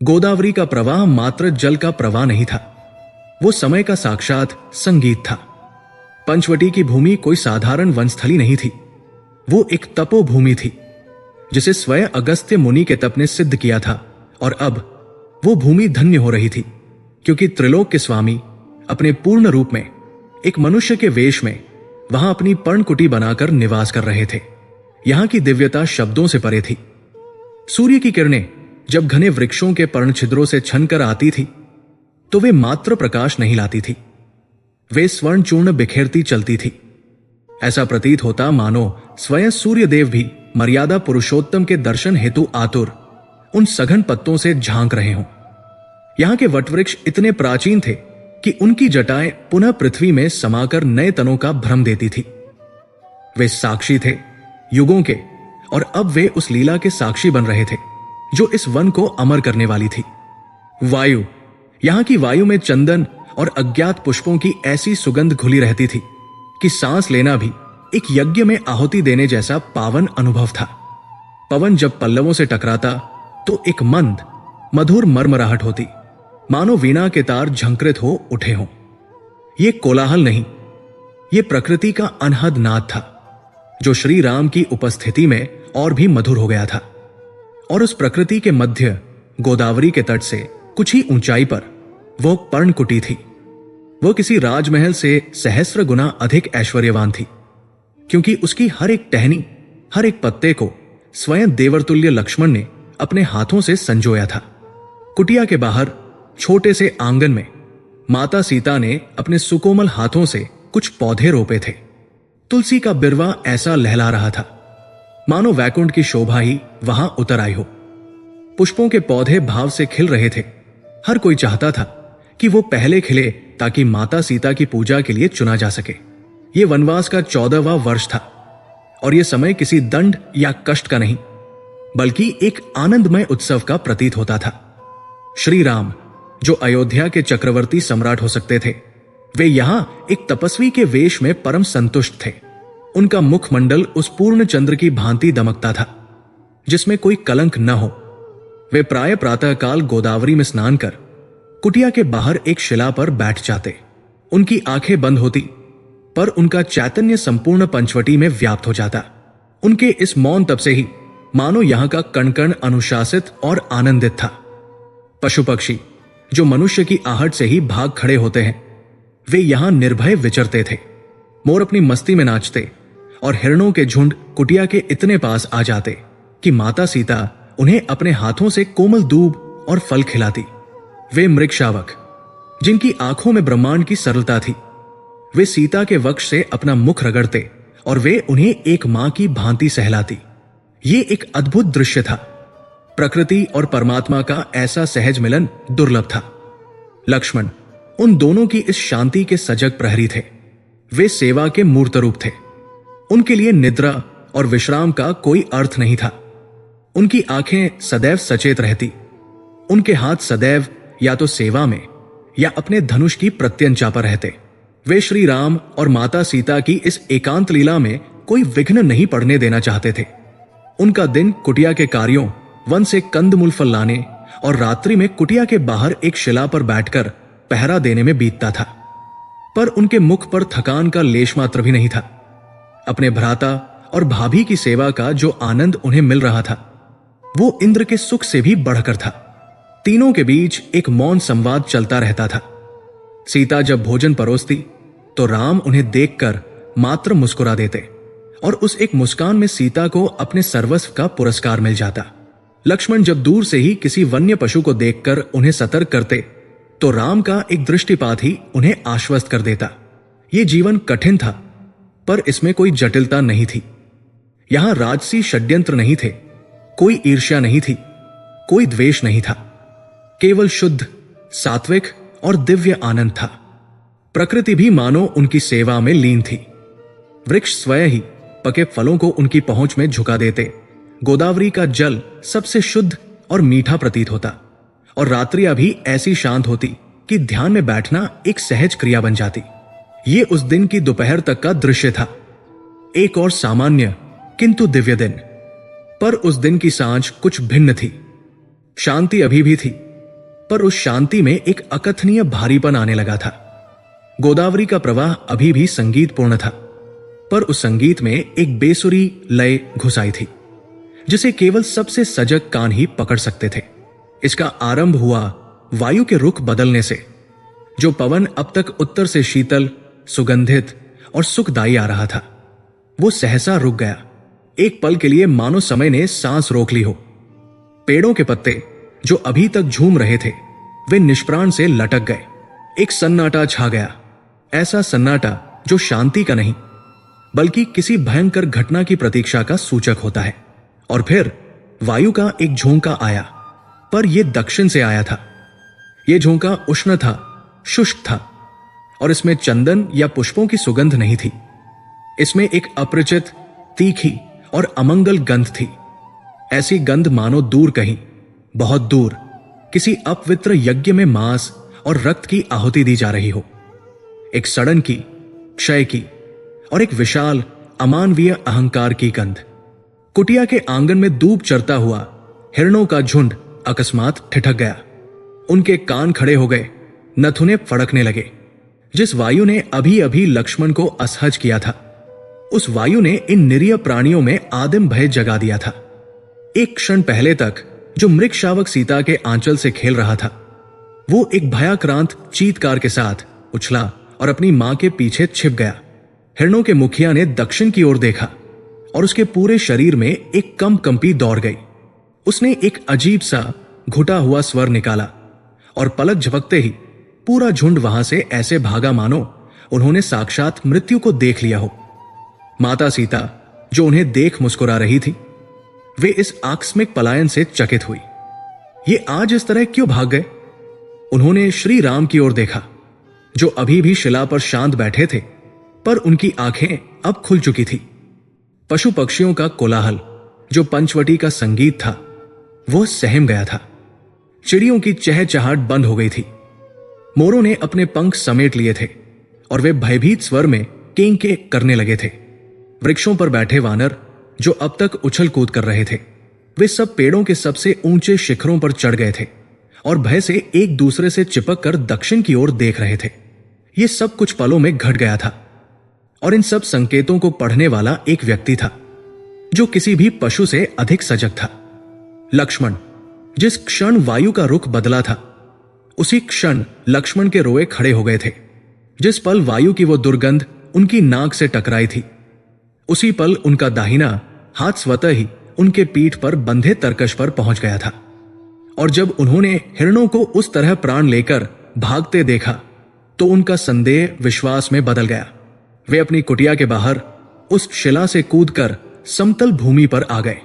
गोदावरी का प्रवाह मात्र जल का प्रवाह नहीं था, वो समय का साक्षात संगीत था। पंचवटी की भूमि कोई साधारण वनस्थली नहीं थी, वो एक तपोभूमि थी जिसे स्वयं अगस्त्य मुनि के तप ने सिद्ध किया था। और अब वो भूमि धन्य हो रही थी, क्योंकि त्रिलोक के स्वामी अपने पूर्ण रूप में एक मनुष्य के वेश में वहां अपनी पर्णकुटी बनाकर निवास कर रहे थे। यहां की दिव्यता शब्दों से परे थी। सूर्य की किरणें जब घने वृक्षों के पर्ण छिद्रों से छनकर आती थी तो वे मात्र प्रकाश नहीं लाती थी, वे स्वर्ण चूर्ण बिखेरती चलती थी। ऐसा प्रतीत होता मानो स्वयं सूर्यदेव भी मर्यादा पुरुषोत्तम के दर्शन हेतु आतुर उन सघन पत्तों से झांक रहे हों। यहां के वटवृक्ष इतने प्राचीन थे कि उनकी जटाएं पुनः पृथ्वी में समाकर नए तनों का भ्रम देती थी। वे साक्षी थे युगों के, और अब वे उस लीला के साक्षी बन रहे थे जो इस वन को अमर करने वाली थी। वायु, यहां की वायु में चंदन और अज्ञात पुष्पों की ऐसी सुगंध घुली रहती थी कि सांस लेना भी एक यज्ञ में आहुति देने जैसा पावन अनुभव था। पवन जब पल्लवों से टकराता तो एक मंद मधुर मर्मराहट होती, मानो वीणा के तार झंकृत हो उठे हों। ये कोलाहल नहीं, ये प्रकृति का अनहद नाद था जो श्री राम की उपस्थिति में और भी मधुर हो गया था। और उस प्रकृति के मध्य गोदावरी के तट से कुछ ही ऊंचाई पर वो पर्णकुटी थी। वो किसी राजमहल से सहस्र गुना अधिक ऐश्वर्यवान थी, क्योंकि उसकी हर एक टहनी, हर एक पत्ते को स्वयं देवरतुल्य लक्ष्मण ने अपने हाथों से संजोया था। कुटिया के बाहर छोटे से आंगन में माता सीता ने अपने सुकोमल हाथों से कुछ पौधे रोपे थे। तुलसी का बिरवा ऐसा लहला रहा था मानो वैकुंठ की शोभा ही वहां उतर आई हो। पुष्पों के पौधे भाव से खिल रहे थे। हर कोई चाहता था कि वो पहले खिले ताकि माता सीता की पूजा के लिए चुना जा सके। ये वनवास का 14वां वर्ष था, और यह समय किसी दंड या कष्ट का नहीं, बल्कि एक आनंदमय उत्सव का प्रतीत होता था। श्री राम, जो अयोध्या के चक्रवर्ती सम्राट हो सकते थे, वे यहां एक तपस्वी के वेश में परम संतुष्ट थे। उनका मुखमंडल उस पूर्ण चंद्र की भांति दमकता था जिसमें कोई कलंक न हो। वे प्राय प्रातःकाल गोदावरी में स्नान कर कुटिया के बाहर एक शिला पर बैठ जाते। उनकी आंखें बंद होती, पर उनका चैतन्य संपूर्ण पंचवटी में व्याप्त हो जाता। उनके इस मौन तप से ही मानो यहां का कण कण अनुशासित और आनंदित था। पशु पक्षी जो मनुष्य की आहट से ही भाग खड़े होते हैं, वे यहां निर्भय विचरते थे। मोर अपनी मस्ती में नाचते और हिरणों के झुंड कुटिया के इतने पास आ जाते कि माता सीता उन्हें अपने हाथों से कोमल दूब और फल खिलाती। वे मृगशावक, जिनकी आंखों में ब्रह्मांड की सरलता थी, वे सीता के वक्ष से अपना मुख रगड़ते और वे उन्हें एक मां की भांति सहलाती। ये एक अद्भुत दृश्य था। प्रकृति और परमात्मा का ऐसा सहज मिलन दुर्लभ था। लक्ष्मण उन दोनों की इस शांति के सजग प्रहरी थे। वे सेवा के मूर्त रूप थे। उनके लिए निद्रा और विश्राम का कोई अर्थ नहीं था। उनकी आंखें सदैव सचेत रहती, उनके हाथ सदैव या तो सेवा में या अपने धनुष की प्रत्यंचा पर रहते। वे श्री राम और माता सीता की इस एकांत लीला में कोई विघ्न नहीं पड़ने देना चाहते थे। उनका दिन कुटिया के कार्यों, वन से कंदमूल फल लाने और रात्रि में कुटिया के बाहर एक शिला पर बैठकर पहरा देने में बीतता था। पर उनके मुख पर थकान का लेश मात्र भी नहीं था। अपने भ्राता और भाभी की सेवा का जो आनंद उन्हें मिल रहा था, वो इंद्र के सुख से भी बढ़कर था। तीनों के बीच एक मौन संवाद चलता रहता था। सीता जब भोजन परोसती तो राम उन्हें देखकर मात्र मुस्कुरा देते, और उस एक मुस्कान में सीता को अपने सर्वस्व का पुरस्कार मिल जाता। लक्ष्मण जब दूर से ही किसी वन्य पशु को देखकर उन्हें सतर्क करते तो राम का एक दृष्टिपात ही उन्हें आश्वस्त कर देता। ये जीवन कठिन था, पर इसमें कोई जटिलता नहीं थी। यहां राजसी षड्यंत्र नहीं थे, कोई ईर्ष्या नहीं थी, कोई द्वेष नहीं था। केवल शुद्ध, सात्विक और दिव्य आनंद था। प्रकृति भी मानो उनकी सेवा में लीन थी। वृक्ष स्वयं ही पके फलों को उनकी पहुंच में झुका देते। गोदावरी का जल सबसे शुद्ध और मीठा प्रतीत होता, और रात्रियां भी ऐसी शांत होती कि ध्यान में बैठना एक सहज क्रिया बन जाती। ये उस दिन की दोपहर तक का दृश्य था। एक और सामान्य किंतु दिव्य दिन। पर उस दिन की सांझ कुछ भिन्न थी। शांति अभी भी थी, पर उस शांति में एक अकथनीय भारीपन आने लगा था। गोदावरी का प्रवाह अभी भी संगीतपूर्ण था, पर उस संगीत में एक बेसुरी लय घुस आई थी जिसे केवल सबसे सजग कान ही पकड़ सकते थे। इसका आरंभ हुआ वायु के रुख बदलने से। जो पवन अब तक उत्तर से शीतल, सुगंधित और सुखदायी आ रहा था, वो सहसा रुक गया। एक पल के लिए मानो समय ने सांस रोक ली हो। पेड़ों के पत्ते जो अभी तक झूम रहे थे, वे निष्प्राण से लटक गए। एक सन्नाटा छा गया, ऐसा सन्नाटा जो शांति का नहीं बल्कि किसी भयंकर घटना की प्रतीक्षा का सूचक होता है। और फिर वायु का एक झोंका आया, पर यह दक्षिण से आया था। यह झोंका उष्ण था, शुष्क था, और इसमें चंदन या पुष्पों की सुगंध नहीं थी। इसमें एक अपरिचित, तीखी और अमंगल गंध थी। ऐसी गंध मानो दूर कहीं, बहुत दूर, किसी अपवित्र यज्ञ में मांस और रक्त की आहुति दी जा रही हो। एक सड़न की, क्षय की और एक विशाल अमानवीय अहंकार की गंध। कुटिया के आंगन में दूब चरता हुआ हिरणों का झुंड अकस्मात ठिठक गया। उनके कान खड़े हो गए, नथुने फड़कने लगे। जिस वायु ने अभी अभी लक्ष्मण को असहज किया था, उस वायु ने इन निरीह प्राणियों में आदिम भय जगा दिया था। एक क्षण पहले तक जो मृग शावक सीता के आंचल से खेल रहा था, वो एक भयाक्रांत चीत्कार के साथ उछला और अपनी मां के पीछे छिप गया। हिरणों के मुखिया ने दक्षिण की ओर देखा और उसके पूरे शरीर में एक कंपी दौड़ गई। उसने एक अजीब सा घुटा हुआ स्वर निकाला और पलक झपकते ही पूरा झुंड वहां से ऐसे भागा मानो उन्होंने साक्षात मृत्यु को देख लिया हो। माता सीता जो उन्हें देख मुस्कुरा रही थी, वे इस आकस्मिक पलायन से चकित हुई। ये आज इस तरह क्यों भाग गए? उन्होंने श्री राम की ओर देखा, जो अभी भी शिला पर शांत बैठे थे, पर उनकी आंखें अब खुल चुकी थी। पशु पक्षियों का कोलाहल, जो पंचवटी का संगीत था, वो सहम गया था। चिड़ियों की चहचहाट बंद हो गई थी। मोरों ने अपने पंख समेट लिए थे और वे भयभीत स्वर में केंके करने लगे थे। वृक्षों पर बैठे वानर, जो अब तक उछल कूद कर रहे थे, वे सब पेड़ों के सबसे ऊंचे शिखरों पर चढ़ गए थे और भय से एक दूसरे से चिपक कर दक्षिण की ओर देख रहे थे। ये सब कुछ पलों में घट गया था, और इन सब संकेतों को पढ़ने वाला एक व्यक्ति था जो किसी भी पशु से अधिक सजग था। लक्ष्मण। जिस क्षण वायु का रुख बदला था, उसी क्षण लक्ष्मण के रोए खड़े हो गए थे। जिस पल वायु की वो दुर्गंध उनकी नाक से टकराई थी, उसी पल उनका दाहिना हाथ स्वतः ही उनके पीठ पर बंधे तरकश पर पहुंच गया था। और जब उन्होंने हिरणों को उस तरह प्राण लेकर भागते देखा, तो उनका संदेह विश्वास में बदल गया। वे अपनी कुटिया के बाहर उस शिला से कूदकर समतल भूमि पर आ गए।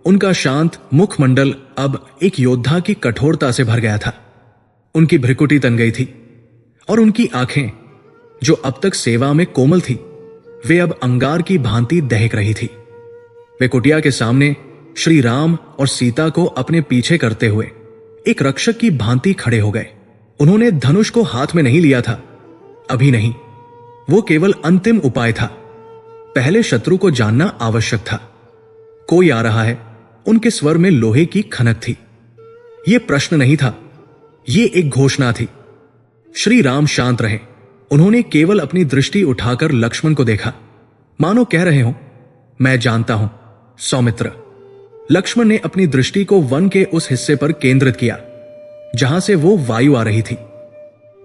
उनका शांत मुखमंडल अब एक योद्धा की कठोरता से भर गया था। उनकी भ्रिकुटी तन गई थी और उनकी आंखें, जो अब तक सेवा में कोमल थी, वे अब अंगार की भांति दहक रही थी। वे कुटिया के सामने श्री राम और सीता को अपने पीछे करते हुए एक रक्षक की भांति खड़े हो गए। उन्होंने धनुष को हाथ में नहीं लिया था, अभी नहीं। वो केवल अंतिम उपाय था। पहले शत्रु को जानना आवश्यक था। कोई आ रहा है, उनके स्वर में लोहे की खनक थी। यह प्रश्न नहीं था, ये एक घोषणा थी। श्री राम शांत रहे। उन्होंने केवल अपनी दृष्टि उठाकर लक्ष्मण को देखा, मानो कह रहे हो, मैं जानता हूं सौमित्र। लक्ष्मण ने अपनी दृष्टि को वन के उस हिस्से पर केंद्रित किया जहां से वो वायु आ रही थी।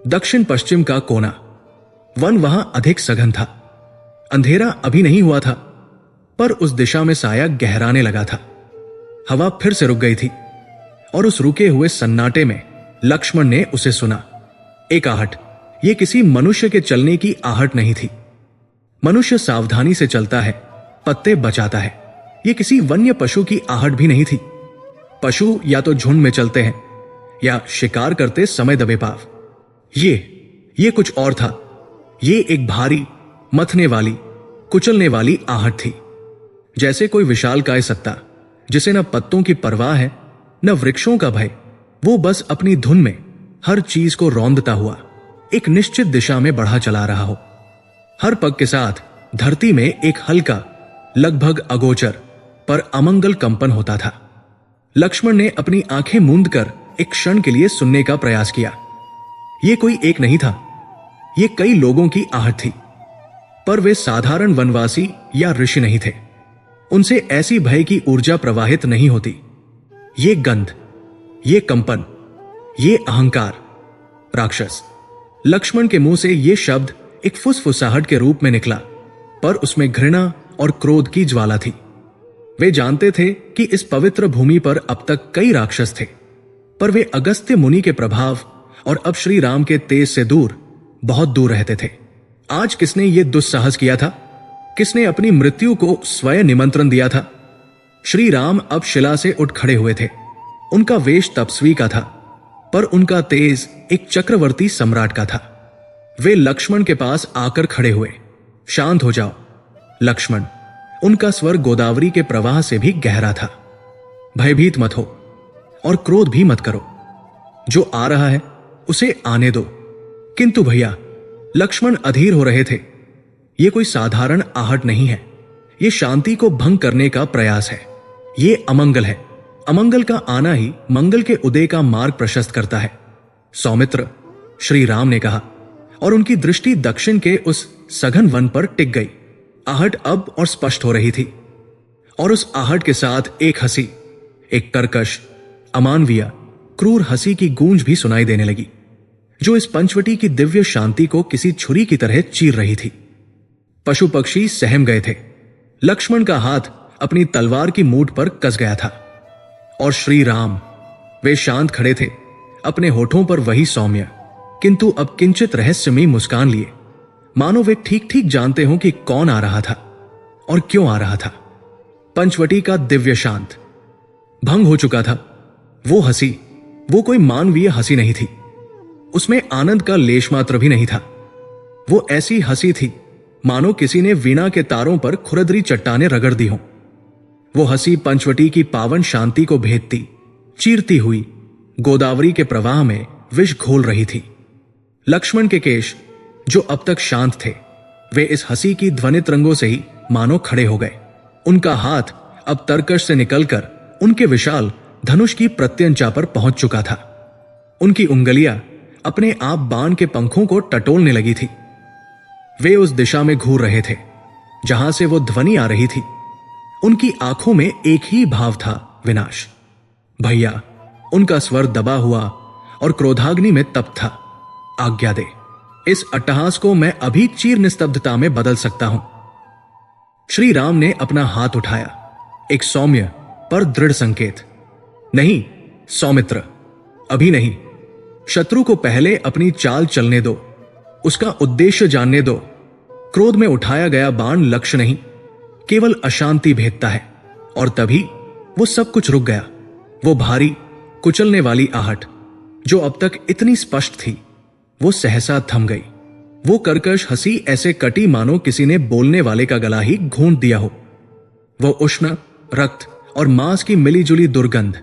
दक्षिण पश्चिम का कोना। वन वहां अधिक सघन था। अंधेरा अभी नहीं हुआ था, पर उस दिशा में साया गहराने लगा था। हवा फिर से रुक गई थी और उस रुके हुए सन्नाटे में लक्ष्मण ने उसे सुना। एक आहट। यह किसी मनुष्य के चलने की आहट नहीं थी। मनुष्य सावधानी से चलता है, पत्ते बचाता है। यह किसी वन्य पशु की आहट भी नहीं थी। पशु या तो झुंड में चलते हैं या शिकार करते समय दबे पाव। ये कुछ और था। ये एक भारी, मथने वाली, कुचलने वाली आहट थी। जैसे कोई विशालकाय सत्ता, जिसे न पत्तों की परवाह है न वृक्षों का भय, वो बस अपनी धुन में हर चीज को रौंदता हुआ एक निश्चित दिशा में बढ़ा चला रहा हो। हर पग के साथ धरती में एक हल्का, लगभग अगोचर पर अमंगल कंपन होता था। लक्ष्मण ने अपनी आंखें मूंद कर एक क्षण के लिए सुनने का प्रयास किया। ये कोई एक नहीं था, ये कई लोगों की आहट थी। पर वे साधारण वनवासी या ऋषि नहीं थे। उनसे ऐसी भय की ऊर्जा प्रवाहित नहीं होती। ये गंध, ये कंपन, ये अहंकार। राक्षस। लक्ष्मण के मुंह से ये शब्द एक फुसफुसाहट के रूप में निकला, पर उसमें घृणा और क्रोध की ज्वाला थी। वे जानते थे कि इस पवित्र भूमि पर अब तक कई राक्षस थे, पर वे अगस्त्य मुनि के प्रभाव और अब श्री राम के तेज से दूर, बहुत दूर रहते थे। आज किसने ये दुस्साहस किया था? किसने अपनी मृत्यु को स्वयं निमंत्रण दिया था? श्री राम अब शिला से उठ खड़े हुए थे। उनका वेश तपस्वी का था, पर उनका तेज एक चक्रवर्ती सम्राट का था। वे लक्ष्मण के पास आकर खड़े हुए। शांत हो जाओ लक्ष्मण। उनका स्वर गोदावरी के प्रवाह से भी गहरा था। भयभीत मत हो और क्रोध भी मत करो। जो आ रहा है उसे आने दो। किंतु भैया, लक्ष्मण अधीर हो रहे थे। यह कोई साधारण आहट नहीं है, यह शांति को भंग करने का प्रयास है। यह अमंगल है। अमंगल का आना ही मंगल के उदय का मार्ग प्रशस्त करता है। सौमित्र, श्री राम ने कहा, और उनकी दृष्टि दक्षिण के उस सघन वन पर टिक गई। आहट अब और स्पष्ट हो रही थी, और उस आहट के साथ एक हंसी, एक कर्कश, अमानवीय, क्रूर हंसी की गूंज भी सुनाई देने लगी, जो इस पंचवटी की दिव्य शांति को किसी छुरी की तरह चीर रही थी। पशु पक्षी सहम गए थे। लक्ष्मण का हाथ अपनी तलवार की मूठ पर कस गया था, और श्री राम, वे शांत खड़े थे, अपने होठों पर वही सौम्य किंतु अब किंचित रहस्यमयी मुस्कान लिए, मानो वे ठीक ठीक जानते हों कि कौन आ रहा था और क्यों आ रहा था। पंचवटी का दिव्य शांत भंग हो चुका था। वो हंसी, वो कोई मानवीय हंसी नहीं थी। उसमें आनंद का लेश मात्र भी नहीं था। वो ऐसी हंसी थी मानो किसी ने वीणा के तारों पर खुरदरी चट्टाने रगड़ दी हों। वो हंसी पंचवटी की पावन शांति को भेदती, चीरती हुई गोदावरी के प्रवाह में विष घोल रही थी। लक्ष्मण के केश, जो अब तक शांत थे, वे इस हंसी की ध्वनित रंगों से ही मानो खड़े हो गए। उनका हाथ अब तरकश से निकलकर उनके विशाल धनुष की प्रत्यंचा पर पहुंच चुका था। उनकी उंगलियां अपने आप बाण के पंखों को टटोलने लगी थी। वे उस दिशा में घूर रहे थे जहां से वो ध्वनि आ रही थी। उनकी आंखों में एक ही भाव था, विनाश। भैया, उनका स्वर दबा हुआ और क्रोधाग्नि में तप्त था। आज्ञा दे, इस अट्टहास को मैं अभी चीर निस्तब्धता में बदल सकता हूं। श्री राम ने अपना हाथ उठाया, एक सौम्य पर दृढ़ संकेत। नहीं सौमित्र, अभी नहीं। शत्रु को पहले अपनी चाल चलने दो, उसका उद्देश्य जानने दो। क्रोध में उठाया गया बाण लक्ष्य नहीं, केवल अशांति भेदता है। और तभी वो सब कुछ रुक गया। वो भारी कुचलने वाली आहट, जो अब तक इतनी स्पष्ट थी, वो सहसा थम गई। वो कर्कश हंसी ऐसे कटी मानो किसी ने बोलने वाले का गला ही घूंट दिया हो। वो उष्ण, रक्त और मांस की मिलीजुली दुर्गंध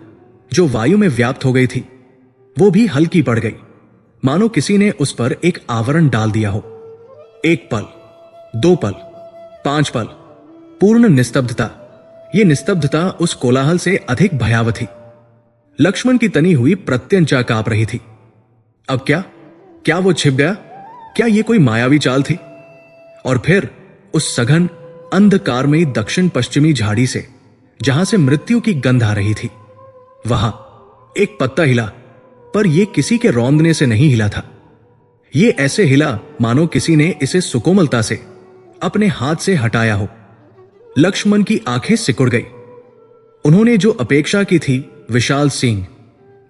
जो वायु में व्याप्त हो गई थी, वो भी हल्की पड़ गई, मानो किसी ने उस पर एक आवरण डाल दिया हो। एक पल, दो पल, 5 पल, पूर्ण निस्तब्धता। ये निस्तब्धता उस कोलाहल से अधिक भयावह थी। लक्ष्मण की तनी हुई प्रत्यंचा कांप रही थी। अब क्या वो छिप गया? क्या ये कोई मायावी चाल थी? और फिर उस सघन अंधकारमयी दक्षिण पश्चिमी झाड़ी से, जहां से मृत्यु की गंध आ रही थी, वहां एक पत्ता हिला, पर यह किसी के रौंदने से नहीं हिला था। ये ऐसे हिला मानो किसी ने इसे सुकोमलता से अपने हाथ से हटाया हो। लक्ष्मण की आंखें सिकुड़ गई। उन्होंने जो अपेक्षा की थी, विशाल सींग,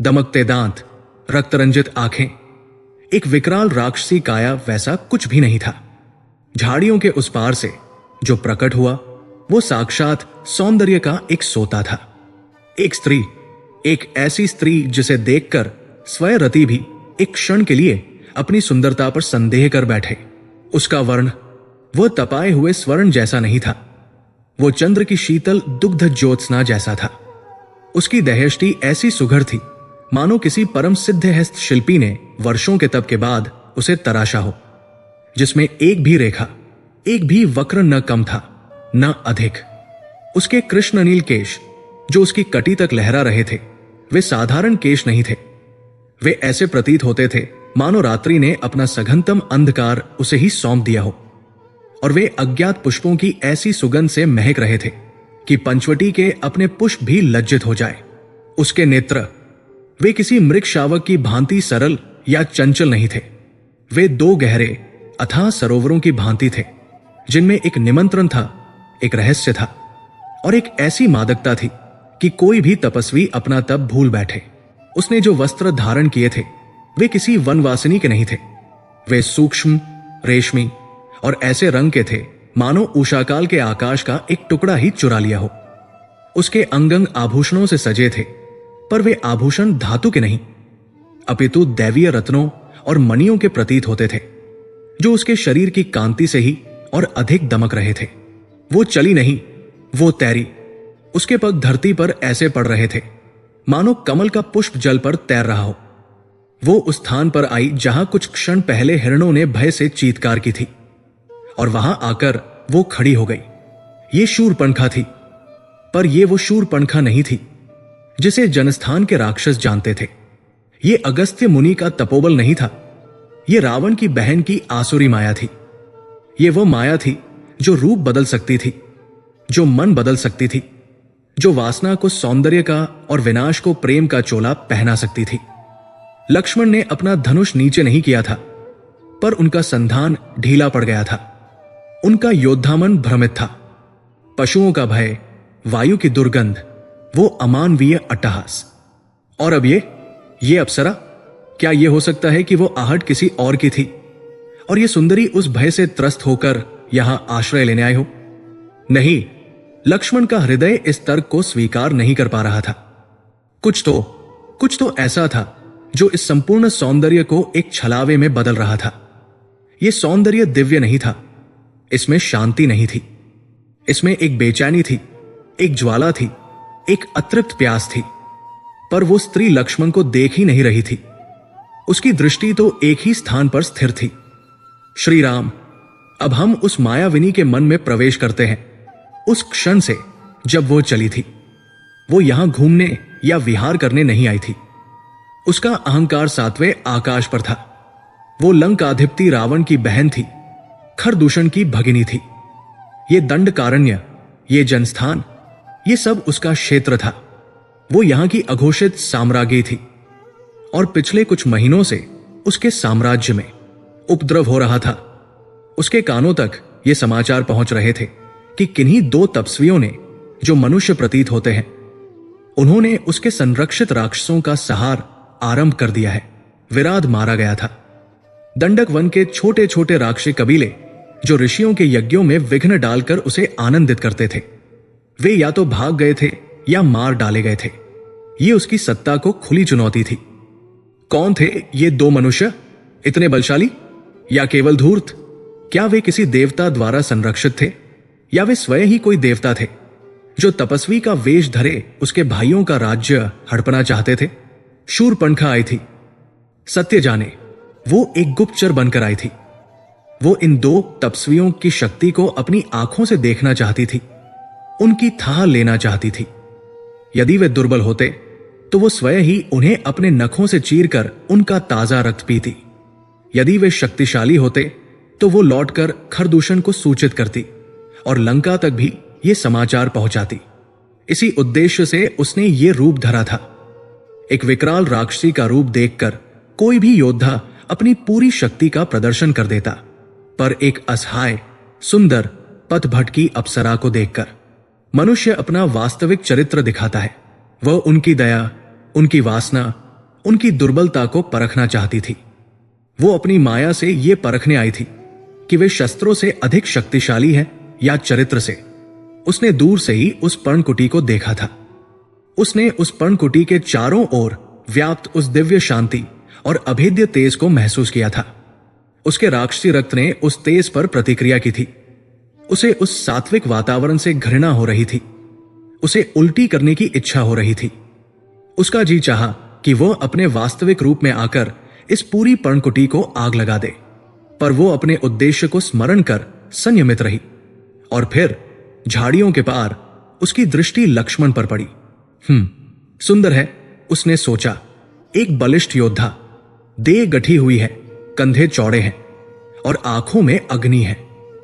दमकते दांत, रक्तरंजित आंखें, एक विकराल राक्षसी काया, वैसा कुछ भी नहीं था। झाड़ियों के उस पार से जो प्रकट हुआ, वो साक्षात सौंदर्य का एक सोता था। एक स्त्री, एक ऐसी स्त्री जिसे देखकर स्वयं रति भी एक क्षण के लिए अपनी सुंदरता पर संदेह कर बैठे। उसका वर्ण वो तपाए हुए स्वर्ण जैसा नहीं था, वो चंद्र की शीतल दुग्ध ज्योत्सना जैसा था। उसकी दहेष्टि ऐसी सुघड़ थी मानो किसी परम सिद्धहस्त शिल्पी ने वर्षों के तप के बाद उसे तराशा हो, जिसमें एक भी रेखा, एक भी वक्र न कम था न अधिक। उसके कृष्ण नील केश जो उसकी कटी तक लहरा रहे थे, वे साधारण केश नहीं थे, वे ऐसे प्रतीत होते थे मानो रात्रि ने अपना सघनतम अंधकार उसे ही सौंप दिया हो, और वे अज्ञात पुष्पों की ऐसी सुगंध से महक रहे थे कि पंचवटी के अपने पुष्प भी लज्जित हो जाए। उसके नेत्र, वे किसी मृग शावक की भांति सरल या चंचल नहीं थे। वे दो गहरे अथाह सरोवरों की भांति थे, जिनमें एक निमंत्रण था, एक रहस्य था, और एक ऐसी मादकता थी कि कोई भी तपस्वी अपना तप भूल बैठे। उसने जो वस्त्र धारण किए थे वे किसी वनवासिनी के नहीं थे। वे सूक्ष्म, रेशमी और ऐसे रंग के थे मानो उषाकाल के आकाश का एक टुकड़ा ही चुरा लिया हो। उसके अंगंग आभूषणों से सजे थे, पर वे आभूषण धातु के नहीं, अपितु दैवीय रत्नों और मणियों के प्रतीत होते थे, जो उसके शरीर की कांति से ही और अधिक दमक रहे थे। वो चली नहीं, वो तैरी। उसके पग धरती पर ऐसे पड़ रहे थे मानो कमल का पुष्प जल पर तैर रहा हो। वो उस स्थान पर आई जहां कुछ क्षण पहले हिरणों ने भय से चीत्कार की थी, और वहां आकर वो खड़ी हो गई। ये शूरपणखा थी, पर ये वो शूरपणखा नहीं थी जिसे जनस्थान के राक्षस जानते थे। ये अगस्त्य मुनि का तपोबल नहीं था। ये रावण की बहन की आसुरी माया थी। ये वो माया थी जो रूप बदल सकती थी, जो मन बदल सकती थी, जो वासना को सौंदर्य का और विनाश को प्रेम का चोला पहना सकती थी। लक्ष्मण ने अपना धनुष नीचे नहीं किया था, पर उनका संधान ढीला पड़ गया था। उनका योद्धामन भ्रमित था। पशुओं का भय, वायु की दुर्गंध, वो अमानवीय अट्टहास। और अब ये अप्सरा, क्या यह हो सकता है कि वो आहट किसी और की थी और ये सुंदरी उस भय से त्रस्त होकर यहां आश्रय लेने आए हो? नहीं, लक्ष्मण का हृदय इस तर्क को स्वीकार नहीं कर पा रहा था। कुछ तो ऐसा था जो इस संपूर्ण सौंदर्य को एक छलावे में बदल रहा था। यह सौंदर्य दिव्य नहीं था, इसमें शांति नहीं थी, इसमें एक बेचैनी थी, एक ज्वाला थी, एक अतृप्त प्यास थी। पर वो स्त्री लक्ष्मण को देख ही नहीं रही थी। उसकी दृष्टि तो एक ही स्थान पर स्थिर थी। श्री राम, अब हम उस मायाविनी के मन में प्रवेश करते हैं। उस क्षण से जब वो चली थी, वो यहां घूमने या विहार करने नहीं आई थी। उसका अहंकार सातवें आकाश पर था। वो लंकाधिपति रावण की बहन थी, खरदूषण की भगिनी थी। ये दंडकारण्य, ये जनस्थान, ये सब उसका क्षेत्र था। वो यहां की अघोषित साम्राज्ञी थी, और पिछले कुछ महीनों से उसके साम्राज्य में उपद्रव हो रहा था। उसके कानों तक ये समाचार पहुंच रहे थे कि किन्हीं दो तपस्वियों ने, जो मनुष्य प्रतीत होते हैं, उन्होंने उसके संरक्षित राक्षसों का संहार आरंभ कर दिया है। विराध मारा गया था। दंडक वन के छोटे छोटे राक्षसी कबीले, जो ऋषियों के यज्ञों में विघ्न डालकर उसे आनंदित करते थे, वे या तो भाग गए थे या मार डाले गए थे। ये उसकी सत्ता को खुली चुनौती थी। कौन थे ये दो मनुष्य, इतने बलशाली या केवल धूर्त? क्या वे किसी देवता द्वारा संरक्षित थे, या वे स्वयं ही कोई देवता थे जो तपस्वी का वेश धरे उसके भाइयों का राज्य हड़पना चाहते थे? शूरपणखा आई थी। सत्य जाने, वो एक गुप्तचर बनकर आई थी। वो इन दो तपस्वियों की शक्ति को अपनी आंखों से देखना चाहती थी, उनकी थाह लेना चाहती थी। यदि वे दुर्बल होते तो वो स्वयं ही उन्हें अपने नखों से चीरकर उनका ताजा रक्त पीती। यदि वे शक्तिशाली होते तो वो लौटकर खरदूषण को सूचित करती और लंका तक भी ये समाचार पहुंचाती। इसी उद्देश्य से उसने ये रूप धरा था। एक विकराल राक्षसी का रूप देखकर कोई भी योद्धा अपनी पूरी शक्ति का प्रदर्शन कर देता, पर एक असहाय, सुंदर, पथभटकी अप्सरा को देखकर मनुष्य अपना वास्तविक चरित्र दिखाता है। वह उनकी दया, उनकी वासना, उनकी दुर्बलता को परखना चाहती थी। वो अपनी माया से ये परखने आई थी कि वे शस्त्रों से अधिक शक्तिशाली हैं या चरित्र से। उसने दूर से ही उस पर्णकुटी को देखा था। उसने उस पर्णकुटी के चारों ओर व्याप्त उस दिव्य शांति और अभेद्य तेज को महसूस किया था। उसके राक्षसी रक्त ने उस तेज पर प्रतिक्रिया की थी। उसे उस सात्विक वातावरण से घृणा हो रही थी। उसे उल्टी करने की इच्छा हो रही थी। उसका जी चाहा कि वह अपने वास्तविक रूप में आकर इस पूरी पर्णकुटी को आग लगा दे, पर वो अपने उद्देश्य को स्मरण कर संयमित रही। और फिर झाड़ियों के पार उसकी दृष्टि लक्ष्मण पर पड़ी। सुंदर है, उसने सोचा। एक बलिष्ठ योद्धा, देह गठी हुई है, कंधे चौड़े हैं और आंखों में अग्नि है।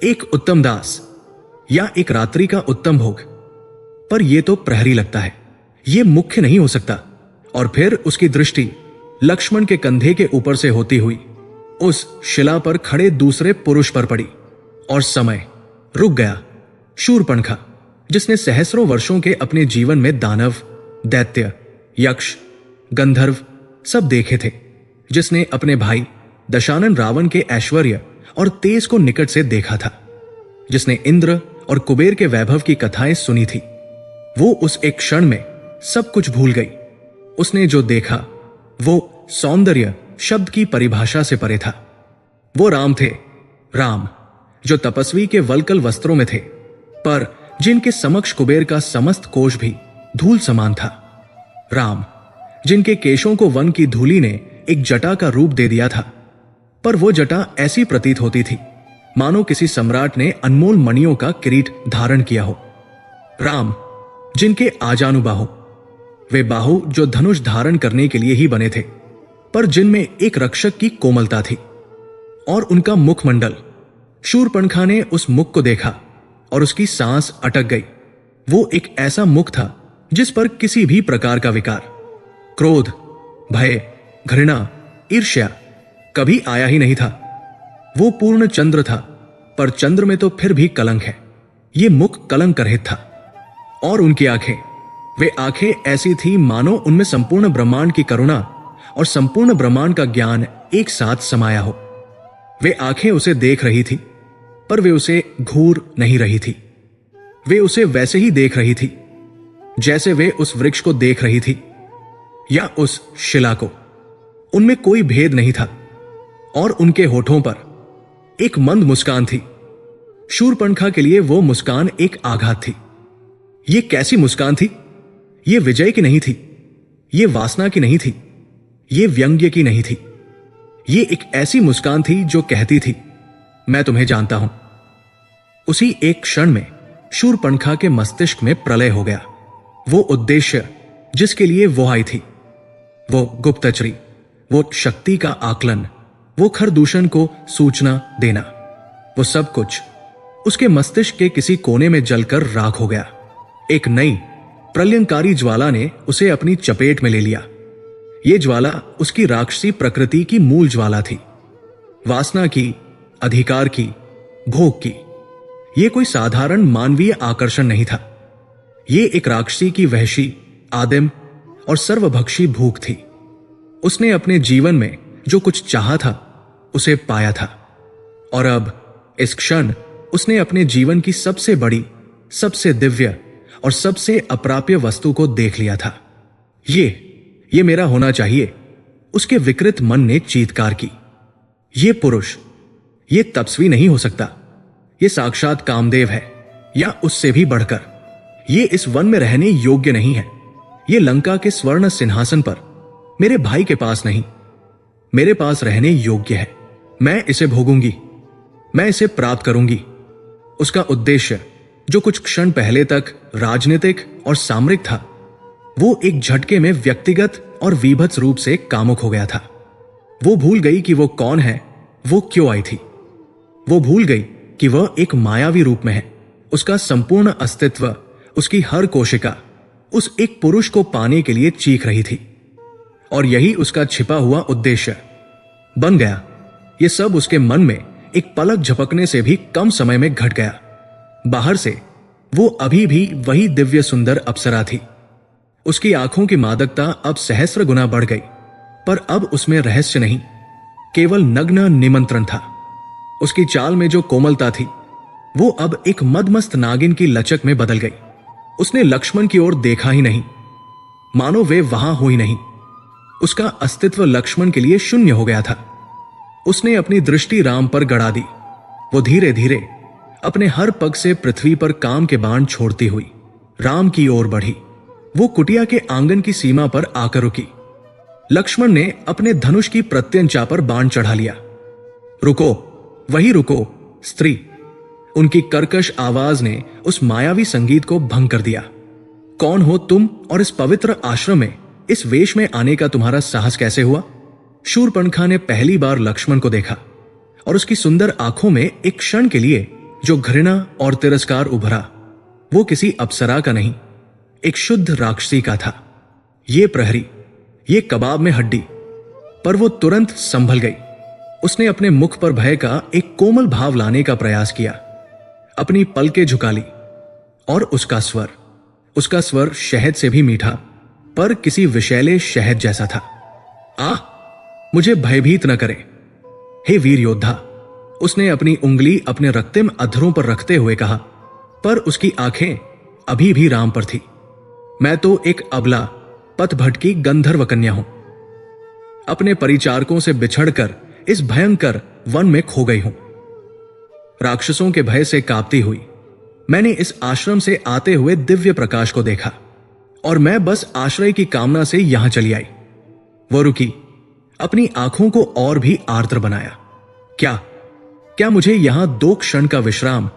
एक उत्तम दास या एक रात्रि का उत्तम भोग। पर यह तो प्रहरी लगता है, यह मुख्य नहीं हो सकता। और फिर उसकी दृष्टि लक्ष्मण के कंधे के ऊपर से होती हुई उस शिला पर खड़े दूसरे पुरुष पर पड़ी और समय रुक गया। शूर्पणखा, जिसने सहस्रों वर्षों के अपने जीवन में दानव, दैत्य, यक्ष, गंधर्व सब देखे थे, जिसने अपने भाई दशानन रावण के ऐश्वर्य और तेज को निकट से देखा था, जिसने इंद्र और कुबेर के वैभव की कथाएं सुनी थी, वो उस एक क्षण में सब कुछ भूल गई। उसने जो देखा वो सौंदर्य शब्द की परिभाषा से परे था। वो राम थे, राम जो तपस्वी के वल्कल वस्त्रों में थे, पर जिनके समक्ष कुबेर का समस्त कोश भी धूल समान था। राम जिनके केशों को वन की धूली ने एक जटा का रूप दे दिया था, पर वो जटा ऐसी प्रतीत होती थी मानो किसी सम्राट ने अनमोल मणियों का किरीट धारण किया हो। राम जिनके आजानुबाहु, वे बाहु जो धनुष धारण करने के लिए ही बने थे, पर जिनमें एक रक्षक की कोमलता थी। और उनका मुखमंडल, शूर्पणखा ने उस मुख को देखा और उसकी सांस अटक गई। वो एक ऐसा मुख था जिस पर किसी भी प्रकार का विकार, क्रोध, भय, घृणा, ईर्ष्या कभी आया ही नहीं था। वो पूर्ण चंद्र था, पर चंद्र में तो फिर भी कलंक है। ये मुख कलंक रहित था। और उनकी आंखें, वे आंखें ऐसी थी मानो उनमें संपूर्ण ब्रह्मांड की करुणा और संपूर्ण ब्रह्मांड का ज्ञान एक साथ समाया हो। वे आंखें उसे देख रही थी, पर वे उसे घूर नहीं रही थी। वे उसे वैसे ही देख रही थी जैसे वे उस वृक्ष को देख रही थी या उस शिला को। उनमें कोई भेद नहीं था और उनके होठों पर एक मंद मुस्कान थी। शूर्पणखा के लिए वो मुस्कान एक आघात थी। ये कैसी मुस्कान थी? ये विजय की नहीं थी, ये वासना की नहीं थी, ये व्यंग्य की नहीं थी। ये एक ऐसी मुस्कान थी जो कहती थी, मैं तुम्हें जानता हूं। उसी एक क्षण में शूर्पणखा के मस्तिष्क में प्रलय हो गया। वो उद्देश्य जिसके लिए वो आई थी, वो गुप्तचरी, वो शक्ति का आकलन, वो खरदूषण को सूचना देना, वो सब कुछ उसके मस्तिष्क के किसी कोने में जलकर राख हो गया। एक नई प्रलयंकारी ज्वाला ने उसे अपनी चपेट में ले लिया। ये ज्वाला उसकी राक्षसी प्रकृति की मूल ज्वाला थी, वासना की, अधिकार की, भोग की। यह कोई साधारण मानवीय आकर्षण नहीं था। ये एक राक्षसी की वहशी, आदिम और सर्वभक्षी भूख थी। उसने अपने जीवन में जो कुछ चाहा था उसे पाया था, और अब इस क्षण उसने अपने जीवन की सबसे बड़ी, सबसे दिव्य और सबसे अप्राप्य वस्तु को देख लिया था। ये मेरा होना चाहिए, उसके विकृत मन ने चीत्कार की। ये पुरुष, ये तपस्वी नहीं हो सकता, ये साक्षात कामदेव है या उससे भी बढ़कर। ये इस वन में रहने योग्य नहीं है। ये लंका के स्वर्ण सिंहासन पर मेरे भाई के पास नहीं, मेरे पास रहने योग्य है। मैं इसे भोगूंगी, मैं इसे प्राप्त करूंगी। उसका उद्देश्य जो कुछ क्षण पहले तक राजनीतिक और सामरिक था, वो एक झटके में व्यक्तिगत और विभत्स रूप से कामुक हो गया था। वो भूल गई कि वो कौन है, वो क्यों आई थी। वो भूल गई कि वह एक मायावी रूप में है। उसका संपूर्ण अस्तित्व, उसकी हर कोशिका उस एक पुरुष को पाने के लिए चीख रही थी, और यही उसका छिपा हुआ उद्देश्य बन गया। ये सब उसके मन में एक पलक झपकने से भी कम समय में घट गया। बाहर से वो अभी भी वही दिव्य सुंदर अप्सरा थी। उसकी आंखों की मादकता अब सहस्र गुना बढ़ गई, पर अब उसमें रहस्य नहीं, केवल नग्न निमंत्रण था। उसकी चाल में जो कोमलता थी, वो अब एक मदमस्त नागिन की लचक में बदल गई। उसने लक्ष्मण की ओर देखा ही नहीं, मानो वे वहां हो ही नहीं। उसका अस्तित्व लक्ष्मण के लिए शून्य हो गया था। उसने अपनी दृष्टि राम पर गड़ा दी। वो धीरे धीरे अपने हर पग से पृथ्वी पर काम के बाण छोड़ती हुई राम की ओर बढ़ी। वो कुटिया के आंगन की सीमा पर आकर रुकी। लक्ष्मण ने अपने धनुष की प्रत्यंचा पर बाण चढ़ा लिया। रुको, वही रुको, स्त्री। उनकी कर्कश आवाज ने उस मायावी संगीत को भंग कर दिया। कौन हो तुम और इस पवित्र आश्रम में इस वेश में आने का तुम्हारा साहस कैसे हुआ? शूरपणखा ने पहली बार लक्ष्मण को देखा और उसकी सुंदर आंखों में एक क्षण के लिए जो घृणा और तिरस्कार उभरा, वो किसी अप्सरा का नहीं, एक शुद्ध राक्षसी का था। ये प्रहरी, ये कबाब में हड्डी। पर वो तुरंत संभल गई। उसने अपने मुख पर भय का एक कोमल भाव लाने का प्रयास किया, अपनी पलकें झुका ली, और उसका स्वर शहद से भी मीठा, पर किसी विषैले शहद जैसा था। आह, मुझे भयभीत न करे, हे वीर योद्धा, उसने अपनी उंगली अपने रक्तिम अधरों पर रखते हुए कहा, पर उसकी आंखें अभी भी राम पर थी। मैं तो एक अबला पथभट की गंधर्व कन्या हूं। अपने परिचारकों से बिछड़कर इस भयंकर वन में खो गई हूं। राक्षसों के भय से कांपती हुई मैंने इस आश्रम से आते हुए दिव्य प्रकाश को देखा, और मैं बस आश्रय की कामना से यहां चली आई। वो रुकी, अपनी आंखों को और भी आर्द्र बनाया। क्या मुझे यहां 2 क्षण का विश्राम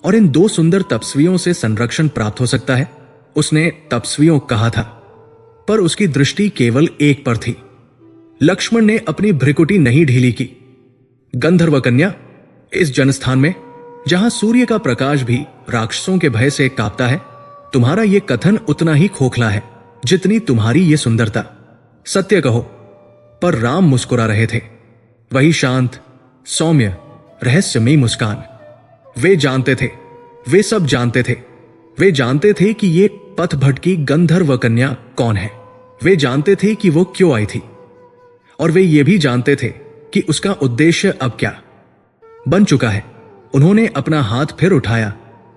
और इन 2 सुंदर तपस्वियों से संरक्षण प्राप्त हो सकता है? उसने तपस्वियों कहा था, पर उसकी दृष्टि केवल एक पर थी। लक्ष्मण ने अपनी भ्रिकुटी नहीं ढीली की। गंधर्व कन्या, इस जनस्थान में जहां सूर्य का प्रकाश भी राक्षसों के भय से कांपता है, तुम्हारा यह कथन उतना ही खोखला है जितनी तुम्हारी ये सुंदरता। सत्य कहो। पर राम मुस्कुरा रहे थे, वही शांत, सौम्य, रहस्यमयी मुस्कान। वे जानते थे, वे सब जानते थे। वे जानते थे कि ये पथभट की गंधर्व कन्या कौन है। वे जानते थे कि वो क्यों आई थी, और वे ये भी जानते थे कि उसका उद्देश्य अब क्या बन चुका है। उन्होंने अपना हाथ फिर उठाया,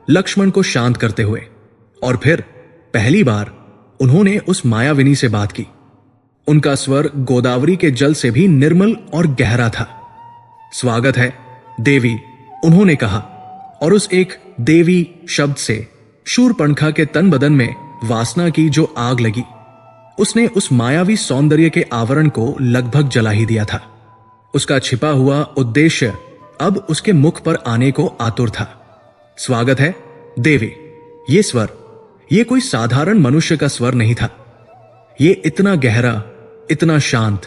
लक्ष्मण को शांत करते हुए, और फिर पहली बार उन्होंने उस मायाविनी से बात की। उनका स्वर गोदावरी के जल से भी निर्मल और गहरा था। स्वागत है देवी, उन्होंने कहा, और उस एक देवी शब्द से शूरपणखा के तन बदन में वासना की जो आग लगी, उसने उस मायावी सौंदर्य के आवरण को लगभग जला ही दिया था। उसका छिपा हुआ उद्देश्य अब उसके मुख पर आने को आतुर था। स्वागत है देवी। ये स्वर, ये कोई साधारण मनुष्य का स्वर नहीं था। ये इतना गहरा, इतना शांत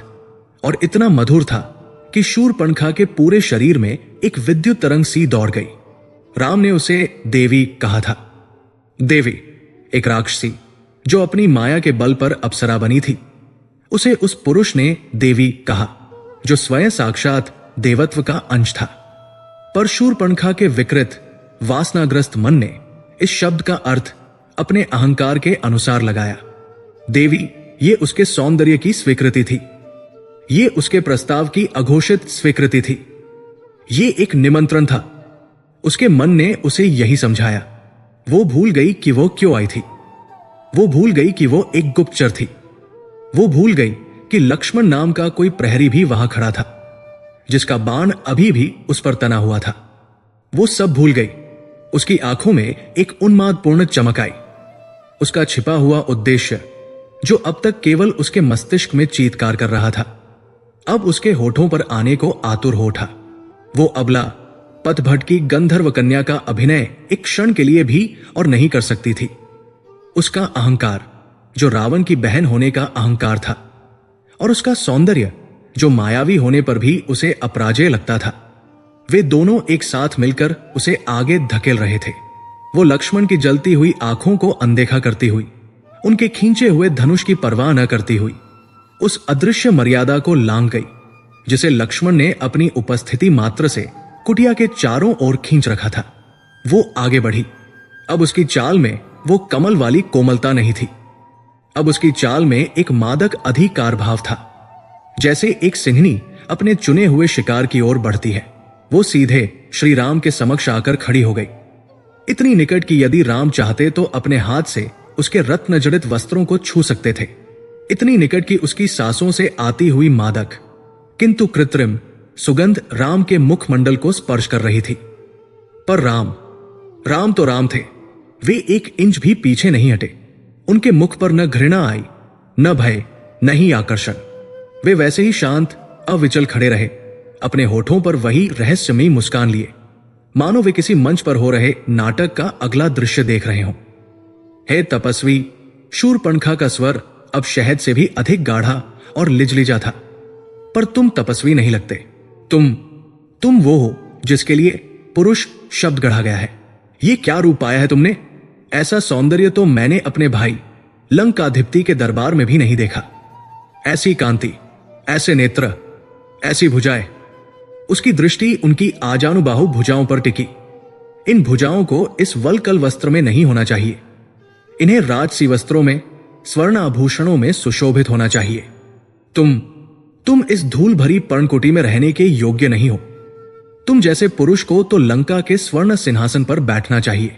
और इतना मधुर था कि शूरपणखा के पूरे शरीर में एक विद्युत तरंग सी दौड़ गई। राम ने उसे देवी कहा था। देवी, एक राक्षसी जो अपनी माया के बल पर अप्सरा बनी थी, उसे उस पुरुष ने देवी कहा जो स्वयं साक्षात देवत्व का अंश था। पर शूरपणखा के विकृत वासनाग्रस्त मन ने इस शब्द का अर्थ अपने अहंकार के अनुसार लगाया। देवी, ये उसके सौंदर्य की स्वीकृति थी, ये उसके प्रस्ताव की अघोषित स्वीकृति थी, ये एक निमंत्रण था। उसके मन ने उसे यही समझाया। वो भूल गई कि वो क्यों आई थी। वो भूल गई कि वो एक गुप्तचर थी। वो भूल गई कि लक्ष्मण नाम का कोई प्रहरी भी वहां खड़ा था, जिसका बाण अभी भी उस पर तना हुआ था। वो सब भूल गई। उसकी आंखों में एक उन्मादपूर्ण चमक आई। उसका छिपा हुआ उद्देश्य, जो अब तक केवल उसके मस्तिष्क में चीत्कार कर रहा था, अब उसके होठों पर आने को आतुर हो उठा। वो अबला पथभट की गंधर्व कन्या का अभिनय एक क्षण के लिए भी और नहीं कर सकती थी। उसका अहंकार, जो रावण की बहन होने का अहंकार था, और उसका सौंदर्य, जो मायावी होने पर भी उसे अपराजेय लगता था, वे दोनों एक साथ मिलकर उसे आगे धकेल रहे थे। वो लक्ष्मण की जलती हुई आंखों को अनदेखा करती हुई, उनके खींचे हुए धनुष की परवाह न करती हुई, उस अदृश्य मर्यादा को लांघ गई जिसे लक्ष्मण ने अपनी उपस्थिति मात्र से कुटिया के चारों ओर खींच रखा था। वो आगे बढ़ी। अब उसकी चाल में वो कमल वाली कोमलता नहीं थी। अब उसकी चाल में एक मादक अधिकार भाव था। जैसे एक सिंहनी अपने चुने हुए शिकार की ओर बढ़ती है, वो सीधे श्री राम के समक्ष आकर खड़ी हो गई। इतनी निकट कि यदि राम चाहते तो अपने हाथ से उसके रत्न जड़ित वस्त्रों को छू सकते थे। इतनी निकट कि उसकी सांसों से आती हुई मादक किंतु कृत्रिम सुगंध राम के मुखमंडल को स्पर्श कर रही थी। पर राम तो राम थे। वे एक इंच भी पीछे नहीं हटे। उनके मुख पर न घृणा आई, न भय, न ही आकर्षण। वे वैसे ही शांत अविचल खड़े रहे, अपने होठों पर वही रहस्यमयी मुस्कान लिए, मानो वे किसी मंच पर हो रहे नाटक का अगला दृश्य देख रहे हों। हे तपस्वी, शूरपणखा का स्वर अब शहद से भी अधिक गाढ़ा और लिजलिजा था। पर तुम तपस्वी नहीं लगते। तुम वो हो जिसके लिए पुरुष शब्द गढ़ा गया है। ये क्या रूप पाया है तुमने? ऐसा सौंदर्य तो मैंने अपने भाई लंकाधिपति के दरबार में भी नहीं देखा। ऐसी कांति, ऐसे नेत्र, ऐसी भुजाएं। उसकी दृष्टि उनकी आजानुबाहु भुजाओं पर टिकी। इन भुजाओं को इस वलकल वस्त्र में नहीं होना चाहिए। इन्हें राजसी वस्त्रों में, स्वर्ण आभूषणों में सुशोभित होना चाहिए। तुम इस धूल भरी पर्णकुटी में रहने के योग्य नहीं हो। तुम जैसे पुरुष को तो लंका के स्वर्ण सिंहासन पर बैठना चाहिए।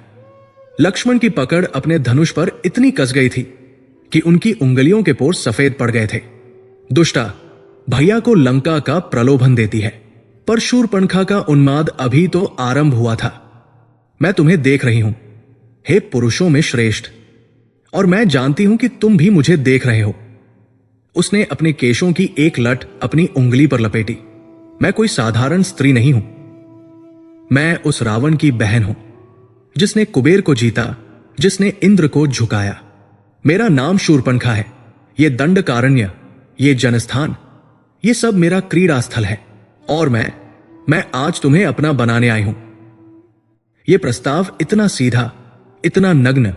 लक्ष्मण की पकड़ अपने धनुष पर इतनी कस गई थी कि उनकी उंगलियों के पोर सफेद पड़ गए थे। दुष्टा, भैया को लंका का प्रलोभन देती है, पर शूरपणखा का उन्माद अभी तो आरंभ हुआ था। मैं तुम्हें देख रही हूं, हे पुरुषों में श्रेष्ठ, और मैं जानती हूं कि तुम भी मुझे देख रहे हो। उसने अपने केशों की एक लट अपनी उंगली पर लपेटी। मैं कोई साधारण स्त्री नहीं हूं। मैं उस रावण की बहन हूं जिसने कुबेर को जीता, जिसने इंद्र को झुकाया। मेरा नाम शूरपणखा है। ये दंडकारण्य, ये जनस्थान, ये सब मेरा क्रीड़ा स्थल है। और मैं आज तुम्हें अपना बनाने आई हूं। यह प्रस्ताव इतना सीधा, इतना नग्न,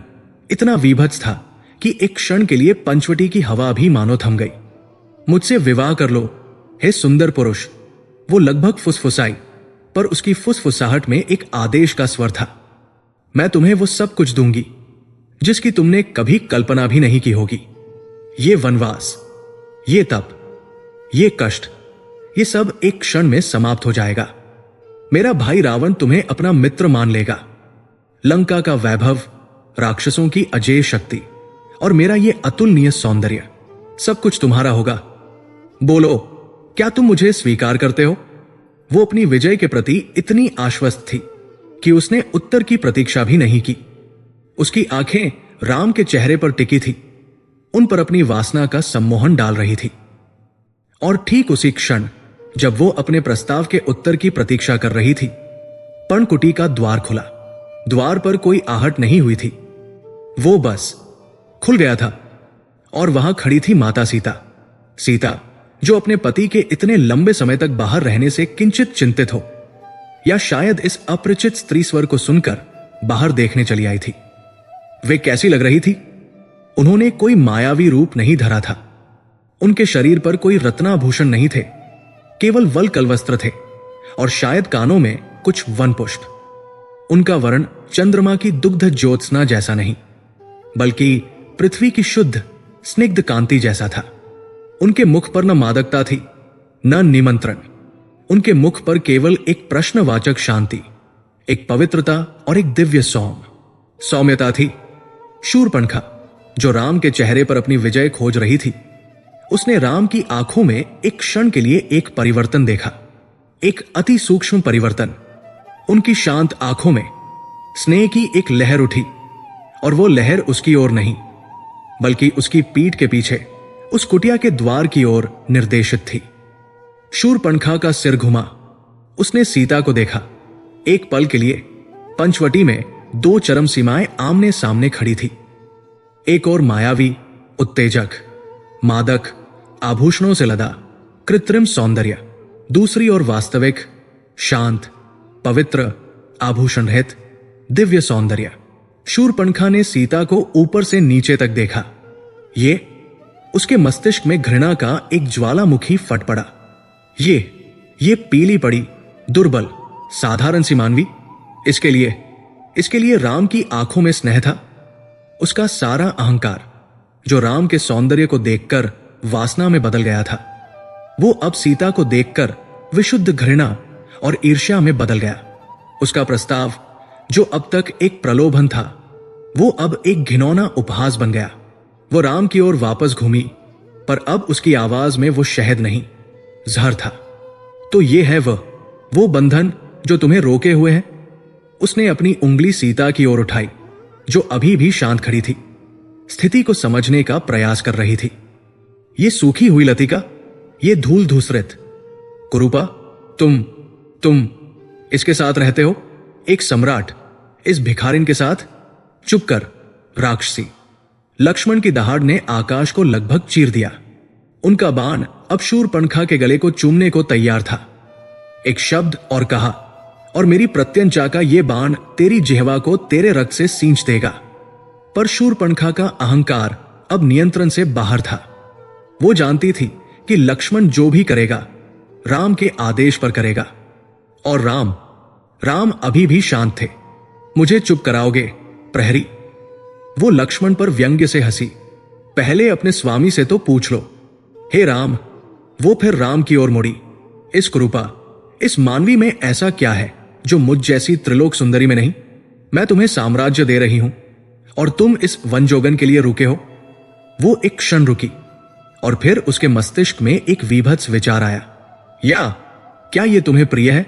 इतना वीभत्स था कि एक क्षण के लिए पंचवटी की हवा भी मानो थम गई। मुझसे विवाह कर लो, हे सुंदर पुरुष। वो लगभग फुसफुसाई, पर उसकी फुसफुसाहट में एक आदेश का स्वर था। मैं तुम्हें वो सब कुछ दूंगी जिसकी तुमने कभी कल्पना भी नहीं की होगी। ये वनवास, ये तप, ये कष्ट, ये सब एक क्षण में समाप्त हो जाएगा। मेरा भाई रावण तुम्हें अपना मित्र मान लेगा। लंका का वैभव, राक्षसों की अजेय शक्ति और मेरा ये अतुलनीय सौंदर्य, सब कुछ तुम्हारा होगा। बोलो, क्या तुम मुझे स्वीकार करते हो? वो अपनी विजय के प्रति इतनी आश्वस्त थी कि उसने उत्तर की प्रतीक्षा भी नहीं की। उसकी आंखें राम के चेहरे पर टिकी थी, उन पर अपनी वासना का सम्मोहन डाल रही थी। और ठीक उसी क्षण जब वो अपने प्रस्ताव के उत्तर की प्रतीक्षा कर रही थी, पर्णकुटी का द्वार खुला। द्वार पर कोई आहट नहीं हुई थी, वो बस खुल गया था और वहां खड़ी थी माता सीता। सीता जो अपने पति के इतने लंबे समय तक बाहर रहने से किंचित चिंतित हो, या शायद इस अपरिचित स्त्री स्वर को सुनकर बाहर देखने चली आई थी। वे कैसी लग रही थी? उन्होंने कोई मायावी रूप नहीं धरा था। उनके शरीर पर कोई रत्नाभूषण नहीं थे, केवल वलकल वस्त्र थे और शायद कानों में कुछ वनपुष्ट। उनका वर्ण चंद्रमा की दुग्ध ज्योत्सना जैसा नहीं, बल्कि पृथ्वी की शुद्ध स्निग्ध कांति जैसा था। उनके मुख पर न मादकता थी, न निमंत्रण। उनके मुख पर केवल एक प्रश्नवाचक शांति, एक पवित्रता और एक दिव्य सौम्यता थी। शूरपणखा जो राम के चेहरे पर अपनी विजय खोज रही थी, उसने राम की आंखों में एक क्षण के लिए एक परिवर्तन देखा, एक अति सूक्ष्म परिवर्तन। उनकी शांत आंखों में स्नेह की एक लहर उठी, और वो लहर उसकी ओर नहीं, बल्कि उसकी पीठ के पीछे उस कुटिया के द्वार की ओर निर्देशित थी। शूरपणखा का सिर घुमा, उसने सीता को देखा। एक पल के लिए पंचवटी में दो चरम सीमाएं आमने सामने खड़ी थी। एक और मायावी, उत्तेजक, मादक, आभूषणों से लदा कृत्रिम सौंदर्य, दूसरी ओर वास्तविक, शांत, पवित्र, आभूषण रहित दिव्य सौंदर्य। शूरपणखा ने सीता को ऊपर से नीचे तक देखा। ये उसके मस्तिष्क में घृणा का एक ज्वालामुखी फट पड़ा। ये पीली पड़ी, दुर्बल, साधारण सी मानवी, इसके लिए राम की आंखों में स्नेह था। उसका सारा अहंकार, जो राम के सौंदर्य को देखकर वासना में बदल गया था, वो अब सीता को देखकर विशुद्ध घृणा और ईर्ष्या में बदल गया। उसका प्रस्ताव, जो अब तक एक प्रलोभन था, वो अब एक घिनौना उपहास बन गया। वो राम की ओर वापस घूमी, पर अब उसकी आवाज में वो शहद नहीं, जहर था। तो ये है वो बंधन जो तुम्हें रोके हुए है। उसने अपनी उंगली सीता की ओर उठाई, जो अभी भी शांत खड़ी थी, स्थिति को समझने का प्रयास कर रही थी। ये सूखी हुई लतिका, ये धूल धूसरित कुरूपा, तुम इसके साथ रहते हो, एक सम्राट इस भिखारिन के साथ? चुप कर राक्षसी, लक्ष्मण की दहाड़ ने आकाश को लगभग चीर दिया। उनका बाण अब शूरपणखा के गले को चूमने को तैयार था। एक शब्द और कहा, और मेरी प्रत्यंचा का ये बाण तेरी जिह्वा को तेरे रक्त से सींच देगा। पर शूरपणखा का अहंकार अब नियंत्रण से बाहर था। वो जानती थी कि लक्ष्मण जो भी करेगा राम के आदेश पर करेगा। और राम अभी भी शांत थे। मुझे चुप कराओगे प्रहरी? वो लक्ष्मण पर व्यंग्य से हंसी। पहले अपने स्वामी से तो पूछ लो। हे राम। वो फिर राम की ओर मुड़ी। इस कुरूपा, इस मानवी में ऐसा क्या है जो मुझ जैसी त्रिलोक सुंदरी में नहीं? मैं तुम्हें साम्राज्य दे रही हूं और तुम इस वनजोगन के लिए रुके हो। वो एक क्षण रुकी और फिर उसके मस्तिष्क में एक वीभत्स विचार आया। या क्या ये तुम्हें प्रिय है?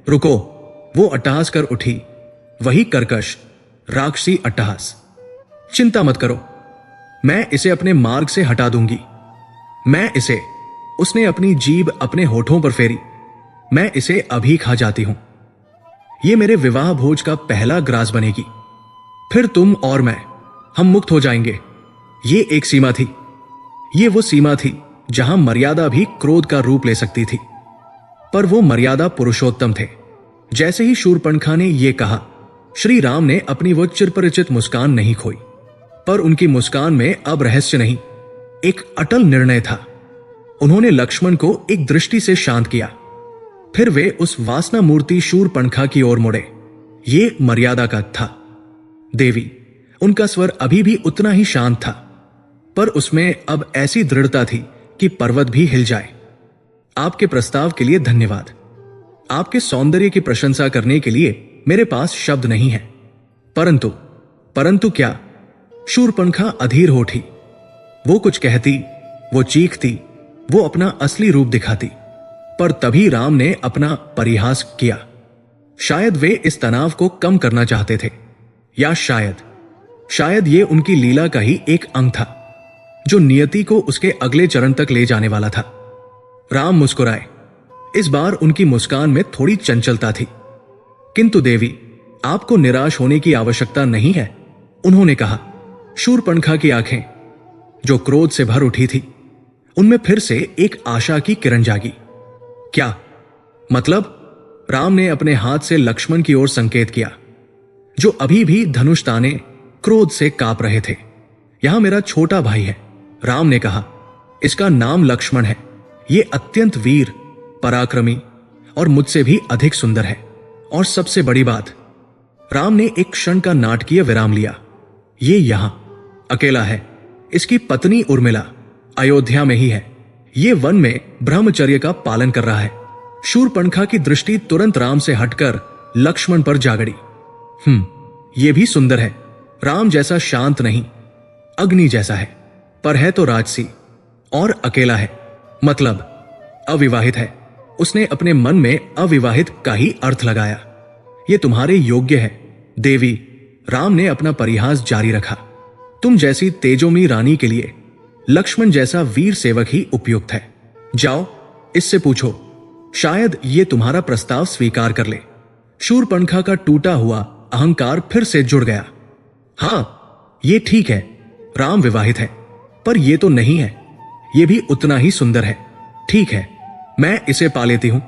रुको। वो अट्टहास कर उठी, वही कर्कश राक्षसी अट्टहास। चिंता मत करो, मैं इसे अपने मार्ग से हटा दूंगी। मैं इसे, उसने अपनी जीभ अपने होठों पर फेरी, मैं इसे अभी खा जाती हूं। ये मेरे विवाह भोज का पहला ग्रास बनेगी। फिर तुम और मैं, हम मुक्त हो जाएंगे। ये एक सीमा थी। ये वो सीमा थी जहां मर्यादा भी क्रोध का रूप ले सकती थी। पर वो मर्यादा पुरुषोत्तम थे। जैसे ही शूरपणखा ने यह कहा, श्री राम ने अपनी वो चिरपरिचित मुस्कान नहीं खोई। पर उनकी मुस्कान में अब रहस्य नहीं, एक अटल निर्णय था। उन्होंने लक्ष्मण को एक दृष्टि से शांत किया। फिर वे उस वासना मूर्ति शूरपणखा की ओर मुड़े। ये मर्यादा का था। देवी, उनका स्वर अभी भी उतना ही शांत था, पर उसमें अब ऐसी दृढ़ता थी कि पर्वत भी हिल जाए। आपके प्रस्ताव के लिए धन्यवाद। आपके सौंदर्य की प्रशंसा करने के लिए मेरे पास शब्द नहीं है। परंतु क्या? शूरपणखा अधीर हो उठी। वो कुछ कहती, वो चीखती, वो अपना असली रूप दिखाती, पर तभी राम ने अपना परिहास किया। शायद वे इस तनाव को कम करना चाहते थे, या शायद ये उनकी लीला का ही एक अंग था जो नियति को उसके अगले चरण तक ले जाने वाला था। राम मुस्कुराए। इस बार उनकी मुस्कान में थोड़ी चंचलता थी। किंतु देवी, आपको निराश होने की आवश्यकता नहीं है, उन्होंने कहा। शूरपणखा की आंखें, जो क्रोध से भर उठी थी, उनमें फिर से एक आशा की किरण जागी। क्या मतलब? राम ने अपने हाथ से लक्ष्मण की ओर संकेत किया, जो अभी भी धनुष ताने क्रोध से कांप रहे थे। यहां मेरा छोटा भाई है, राम ने कहा। इसका नाम लक्ष्मण है। यह अत्यंत वीर, पराक्रमी और मुझसे भी अधिक सुंदर है। और सबसे बड़ी बात, राम ने एक क्षण का नाटकीय विराम लिया, ये यहां अकेला है। इसकी पत्नी उर्मिला अयोध्या में ही है। ये वन में ब्रह्मचर्य का पालन कर रहा है। शूरपणखा की दृष्टि तुरंत राम से हटकर लक्ष्मण पर जा गड़ी। ये भी सुंदर है। राम जैसा शांत नहीं, अग्नि जैसा है, पर है तो राजसी। और अकेला है, मतलब अविवाहित है। उसने अपने मन में अविवाहित का ही अर्थ लगाया। ये तुम्हारे योग्य है देवी। राम ने अपना परिहास जारी रखा। तुम जैसी तेजोमी रानी के लिए लक्ष्मण जैसा वीर सेवक ही उपयुक्त है। जाओ, इससे पूछो, शायद ये तुम्हारा प्रस्ताव स्वीकार कर ले। शूरपणखा का टूटा हुआ अहंकार फिर से जुड़ गया। हां, ये ठीक है, राम विवाहित है, पर यह तो नहीं है। यह भी उतना ही सुंदर है। ठीक है, मैं इसे पा लेती हूं।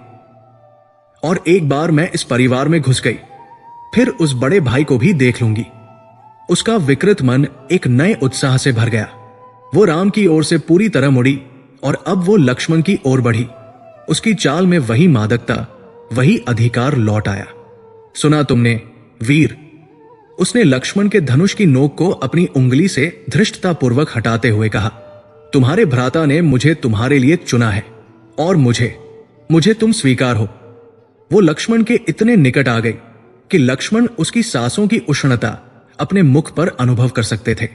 और एक बार मैं इस परिवार में घुस गई, फिर उस बड़े भाई को भी देख लूंगी। उसका विकृत मन एक नए उत्साह से भर गया। वो राम की ओर से पूरी तरह मुड़ी और अब वो लक्ष्मण की ओर बढ़ी। उसकी चाल में वही मादकता, वही अधिकार लौट आया। सुना तुमने वीर? उसने लक्ष्मण के धनुष की नोक को अपनी उंगली से धृष्टतापूर्वक हटाते हुए कहा, तुम्हारे भ्राता ने मुझे तुम्हारे लिए चुना है और मुझे तुम स्वीकार हो। वो लक्ष्मण के इतने निकट आ गई कि लक्ष्मण उसकी सांसों की उष्णता अपने मुख पर अनुभव कर सकते थे।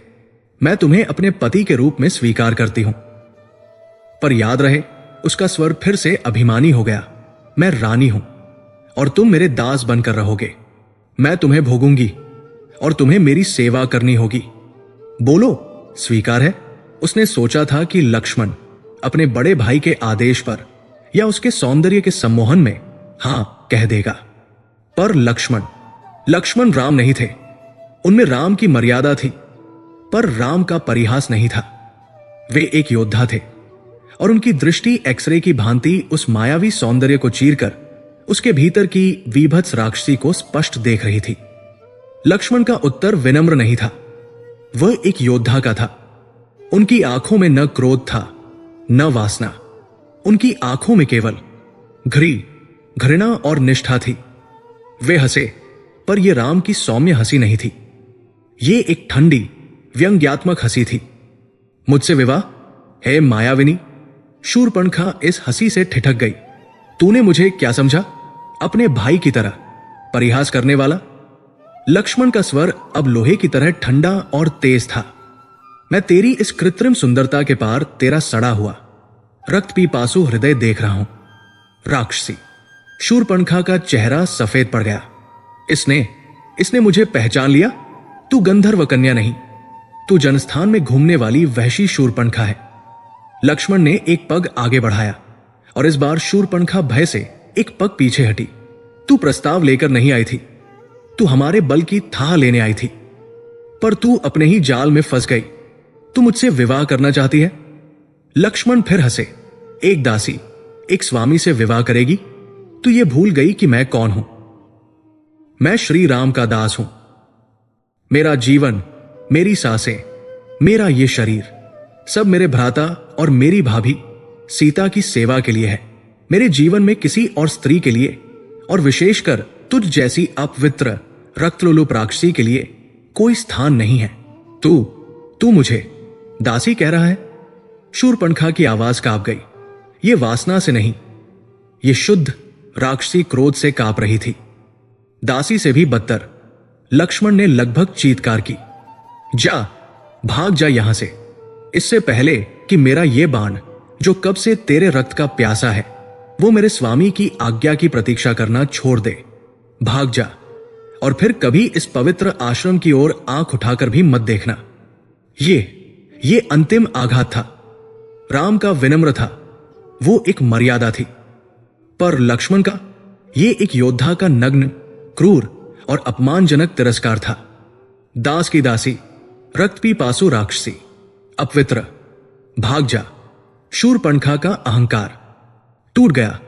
मैं तुम्हें अपने पति के रूप में स्वीकार करती हूं। पर याद रहे, उसका स्वर फिर से अभिमानी हो गया, मैं रानी हूं और तुम मेरे दास बनकर रहोगे। मैं तुम्हें भोगूंगी और तुम्हें मेरी सेवा करनी होगी। बोलो, स्वीकार है? उसने सोचा था कि लक्ष्मण अपने बड़े भाई के आदेश पर या उसके सौंदर्य के सम्मोहन में हां कह देगा। पर लक्ष्मण राम नहीं थे। उनमें राम की मर्यादा थी। पर राम का परिहास नहीं था। वे एक योद्धा थे और उनकी दृष्टि एक्सरे की भांति उस मायावी सौंदर्य को चीरकर उसके भीतर की वीभत्स राक्षसी को स्पष्ट देख रही थी। लक्ष्मण का उत्तर विनम्र नहीं था, वह एक योद्धा का था। उनकी आंखों में न क्रोध था न वासना, उनकी आंखों में केवल घृणा और निष्ठा थी। वे हंसे, पर यह राम की सौम्य हंसी नहीं थी, ये एक ठंडी व्यंग्यात्मक हंसी थी। मुझसे विवाह? हे मायाविनी! शूरपणखा इस हंसी से ठिठक गई। तूने मुझे क्या समझा? अपने भाई की तरह परिहास करने वाला? लक्ष्मण का स्वर अब लोहे की तरह ठंडा और तेज था। मैं तेरी इस कृत्रिम सुंदरता के पार तेरा सड़ा हुआ रक्त पीपासु हृदय देख रहा हूं। राक्षसी! शूरपणखा का चेहरा सफेद पड़ गया। इसने मुझे पहचान लिया। तू गंधर्व कन्या नहीं, तू जनस्थान में घूमने वाली वहशी शूरपणखा है। लक्ष्मण ने एक पग आगे बढ़ाया और इस बार शूरपणखा भय से एक पग पीछे हटी। तू प्रस्ताव लेकर नहीं आई थी, तू हमारे बल की थाह लेने आई थी, पर तू अपने ही जाल में फंस गई। तू मुझसे विवाह करना चाहती है? लक्ष्मण फिर हंसे। एक दासी एक स्वामी से विवाह करेगी? तू ये भूल गई कि मैं कौन हूं। मैं श्री राम का दास हूं। मेरा जीवन, मेरी सांसें, मेरा ये शरीर सब मेरे भ्राता और मेरी भाभी सीता की सेवा के लिए है। मेरे जीवन में किसी और स्त्री के लिए, और विशेषकर तुझ जैसी अपवित्र रक्तलोलुप राक्षसी के लिए कोई स्थान नहीं है। तू मुझे दासी कह रहा है? शूरपणखा की आवाज कांप गई। ये वासना से नहीं, ये शुद्ध राक्षसी क्रोध से कांप रही थी। दासी से भी बदतर। लक्ष्मण ने लगभग चीत्कार की। जा, भाग जा यहां से, इससे पहले कि मेरा ये बाण जो कब से तेरे रक्त का प्यासा है वो मेरे स्वामी की आज्ञा की प्रतीक्षा करना छोड़ दे। भाग जा, और फिर कभी इस पवित्र आश्रम की ओर आंख उठाकर भी मत देखना। ये अंतिम आघात था। राम का विनम्र था, वो एक मर्यादा थी, पर लक्ष्मण का ये एक योद्धा का नग्न, क्रूर और अपमानजनक तिरस्कार था। दास की दासी, रक्त पीपासु राक्षसी, अपवित्र, भाग जा। शूरपणखा का अहंकार टूट गया।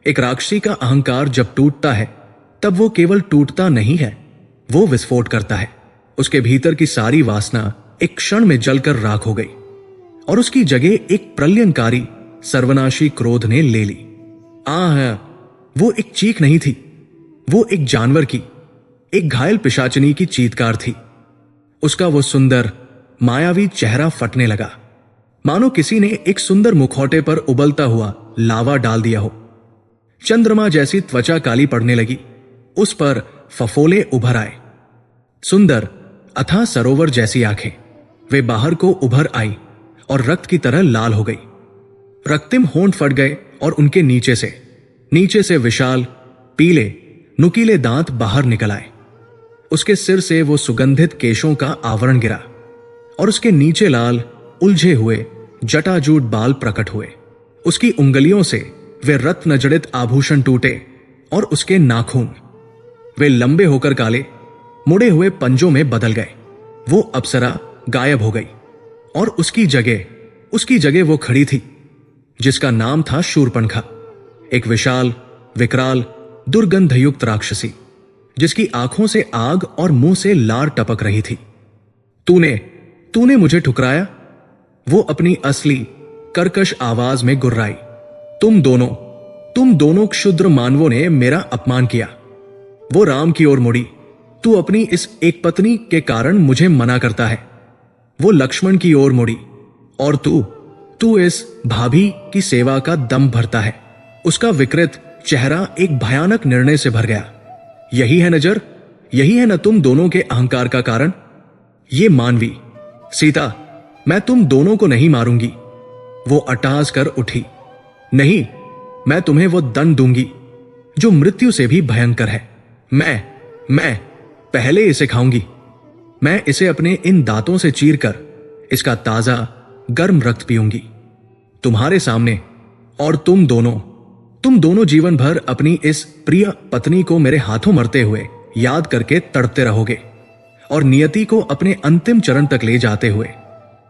एक राक्षसी का अहंकार जब टूटता है तब वो केवल टूटता नहीं है, वो विस्फोट करता है। उसके भीतर की सारी वासना एक क्षण में जलकर राख हो गई और उसकी जगह एक प्रलयंकारी सर्वनाशी क्रोध ने ले ली। वो एक चीख नहीं थी, वो एक जानवर की, एक घायल पिशाचनी की चीत्कार थी। उसका वो सुंदर मायावी चेहरा फटने लगा, मानो किसी ने एक सुंदर मुखौटे पर उबलता हुआ लावा डाल दिया हो। चंद्रमा जैसी त्वचा काली पड़ने लगी, उस पर फफोले उभर आए। सुंदर अथाह सरोवर जैसी आंखें वे बाहर को उभर आई और रक्त की तरह लाल हो गई। रक्तिम होंठ फट गए और उनके नीचे से विशाल पीले नुकीले दांत बाहर निकल आए। उसके सिर से वो सुगंधित केशों का आवरण गिरा और उसके नीचे लाल उलझे हुए जटाजूट बाल प्रकट हुए। उसकी उंगलियों से वे रत्न जड़ित आभूषण टूटे और उसके नाखून वे लंबे होकर काले मुड़े हुए पंजों में बदल गए। वो अप्सरा गायब हो गई और उसकी जगह वो खड़ी थी जिसका नाम था शूरपणखा, एक विशाल विकराल दुर्गंधयुक्त राक्षसी जिसकी आंखों से आग और मुंह से लार टपक रही थी। तूने मुझे ठुकराया, वो अपनी असली कर्कश आवाज में गुर्राई। तुम दोनों क्षुद्र मानवों ने मेरा अपमान किया। वो राम की ओर मुड़ी। तू अपनी इस एक पत्नी के कारण मुझे मना करता है। वो लक्ष्मण की ओर मुड़ी और तू इस भाभी की सेवा का दम भरता है। उसका विकृत चेहरा एक भयानक निर्णय से भर गया। यही है नजर, यही है न तुम दोनों के अहंकार का कारण। ये मानवी सीता, मैं तुम दोनों को नहीं मारूंगी। वो अट्टहास कर उठी। नहीं, मैं तुम्हें वो दंड दूंगी जो मृत्यु से भी भयंकर है। मैं पहले इसे खाऊंगी। मैं इसे अपने इन दांतों से चीरकर इसका ताजा गर्म रक्त पीऊंगी तुम्हारे सामने, और तुम दोनों जीवन भर अपनी इस प्रिय पत्नी को मेरे हाथों मरते हुए याद करके तड़पते रहोगे और नियति को अपने अंतिम चरण तक ले जाते हुए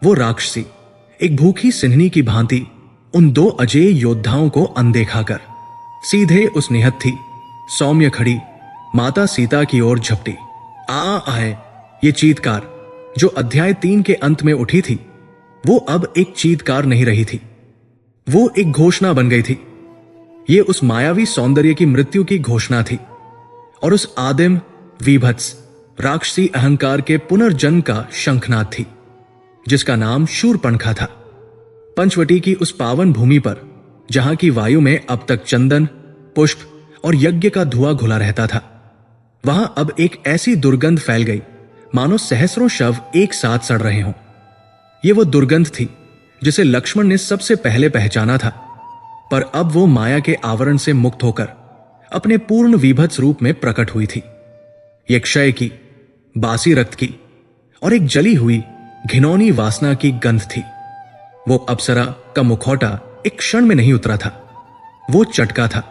वो राक्षसी एक भूखी सिन्हनी की भांति उन दो अजेय योद्धाओं को अनदेखा कर सीधे उस निहत्थी सौम्य खड़ी माता सीता की ओर झपटी। आए ये चीत्कार जो अध्याय 3 के अंत में उठी थी, वो अब एक चीत्कार नहीं रही थी, वो एक घोषणा बन गई थी। ये उस मायावी सौंदर्य की मृत्यु की घोषणा थी और उस आदिम वीभत्स राक्षसी अहंकार के पुनर्जन्म का शंखनाद थी, जिसका नाम शूरपणखा था। पंचवटी की उस पावन भूमि पर, जहां की वायु में अब तक चंदन, पुष्प और यज्ञ का धुआं घुला रहता था, वहां अब एक ऐसी दुर्गंध फैल गई मानो सहस्रों शव एक साथ सड़ रहे हों। ये वो दुर्गंध थी जिसे लक्ष्मण ने सबसे पहले पहचाना था, पर अब वो माया के आवरण से मुक्त होकर अपने पूर्ण विभत्स रूप में प्रकट हुई थी। ये क्षय की, बासी रक्त की और एक जली हुई घिनौनी वासना की गंध थी। वो अप्सरा का मुखौटा एक क्षण में नहीं उतरा था, वो चटका था,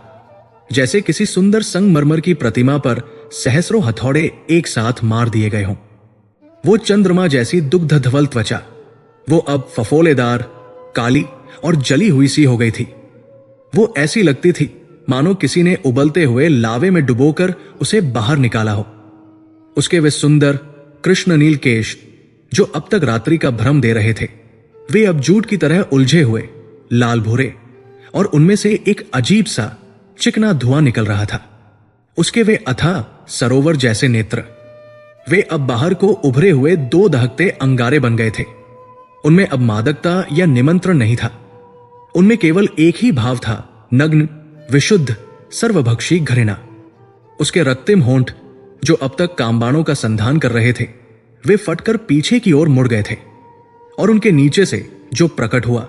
जैसे किसी सुंदर संगमरमर की प्रतिमा पर सहस्रों हथौड़े एक साथ मार दिए गए हों। वो चंद्रमा जैसी दुग्ध धवल त्वचा, वो अब फफोलेदार, काली और जली हुई सी हो गई थी। वो ऐसी लगती थी मानो किसी ने उबलते हुए लावे में डुबोकर उसे बाहर निकाला हो। उसके वे सुंदर कृष्ण नील केश, जो अब तक रात्रि का भ्रम दे रहे थे, वे अब जूट की तरह उलझे हुए लाल भूरे, और उनमें से एक अजीब सा चिकना धुआं निकल रहा था। उसके वे अथाह सरोवर जैसे नेत्र, वे अब बाहर को उभरे हुए दो दहकते अंगारे बन गए थे। उनमें अब मादकता या निमंत्रण नहीं था, उनमें केवल एक ही भाव था, नग्न, विशुद्ध, सर्वभक्षी घृणा। उसके रक्तिम होंठ, जो अब तक कामबाणों का संधान कर रहे थे, वे फटकर पीछे की ओर मुड़ गए थे, और उनके नीचे से जो प्रकट हुआ,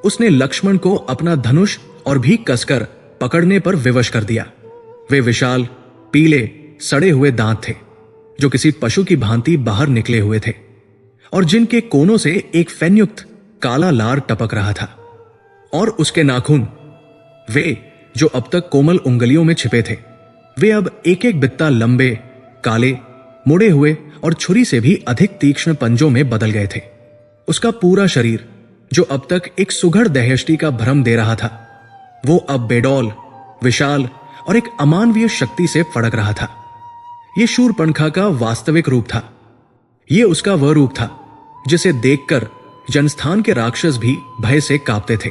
उसने लक्ष्मण को अपना धनुष और भी कसकर पकड़ने पर विवश कर दिया। वे विशाल, पीले, सड़े हुए दांत थे, जो किसी पशु की भांति बाहर निकले हुए थे, और जिनके कोनों से एक फैन्युक्त काला लार टपक रहा था। और उसके नाखून, वे जो अब तक कोमल उंगलियों में छिपे थे, वे अब एक एक बित्ता लंबे, काले, मुड़े हुए और छुरी से भी अधिक तीक्ष्ण पंजों में बदल गए थे। उसका पूरा शरीर, जो अब तक एक सुघड़ दहयष्टि का भ्रम दे रहा था, वो अब बेडौल, विशाल और एक अमानवीय शक्ति से फड़क रहा था। यह शूरपणखा का वास्तविक रूप था। यह उसका वह रूप था जिसे देखकर जनस्थान के राक्षस भी भय से कांपते थे।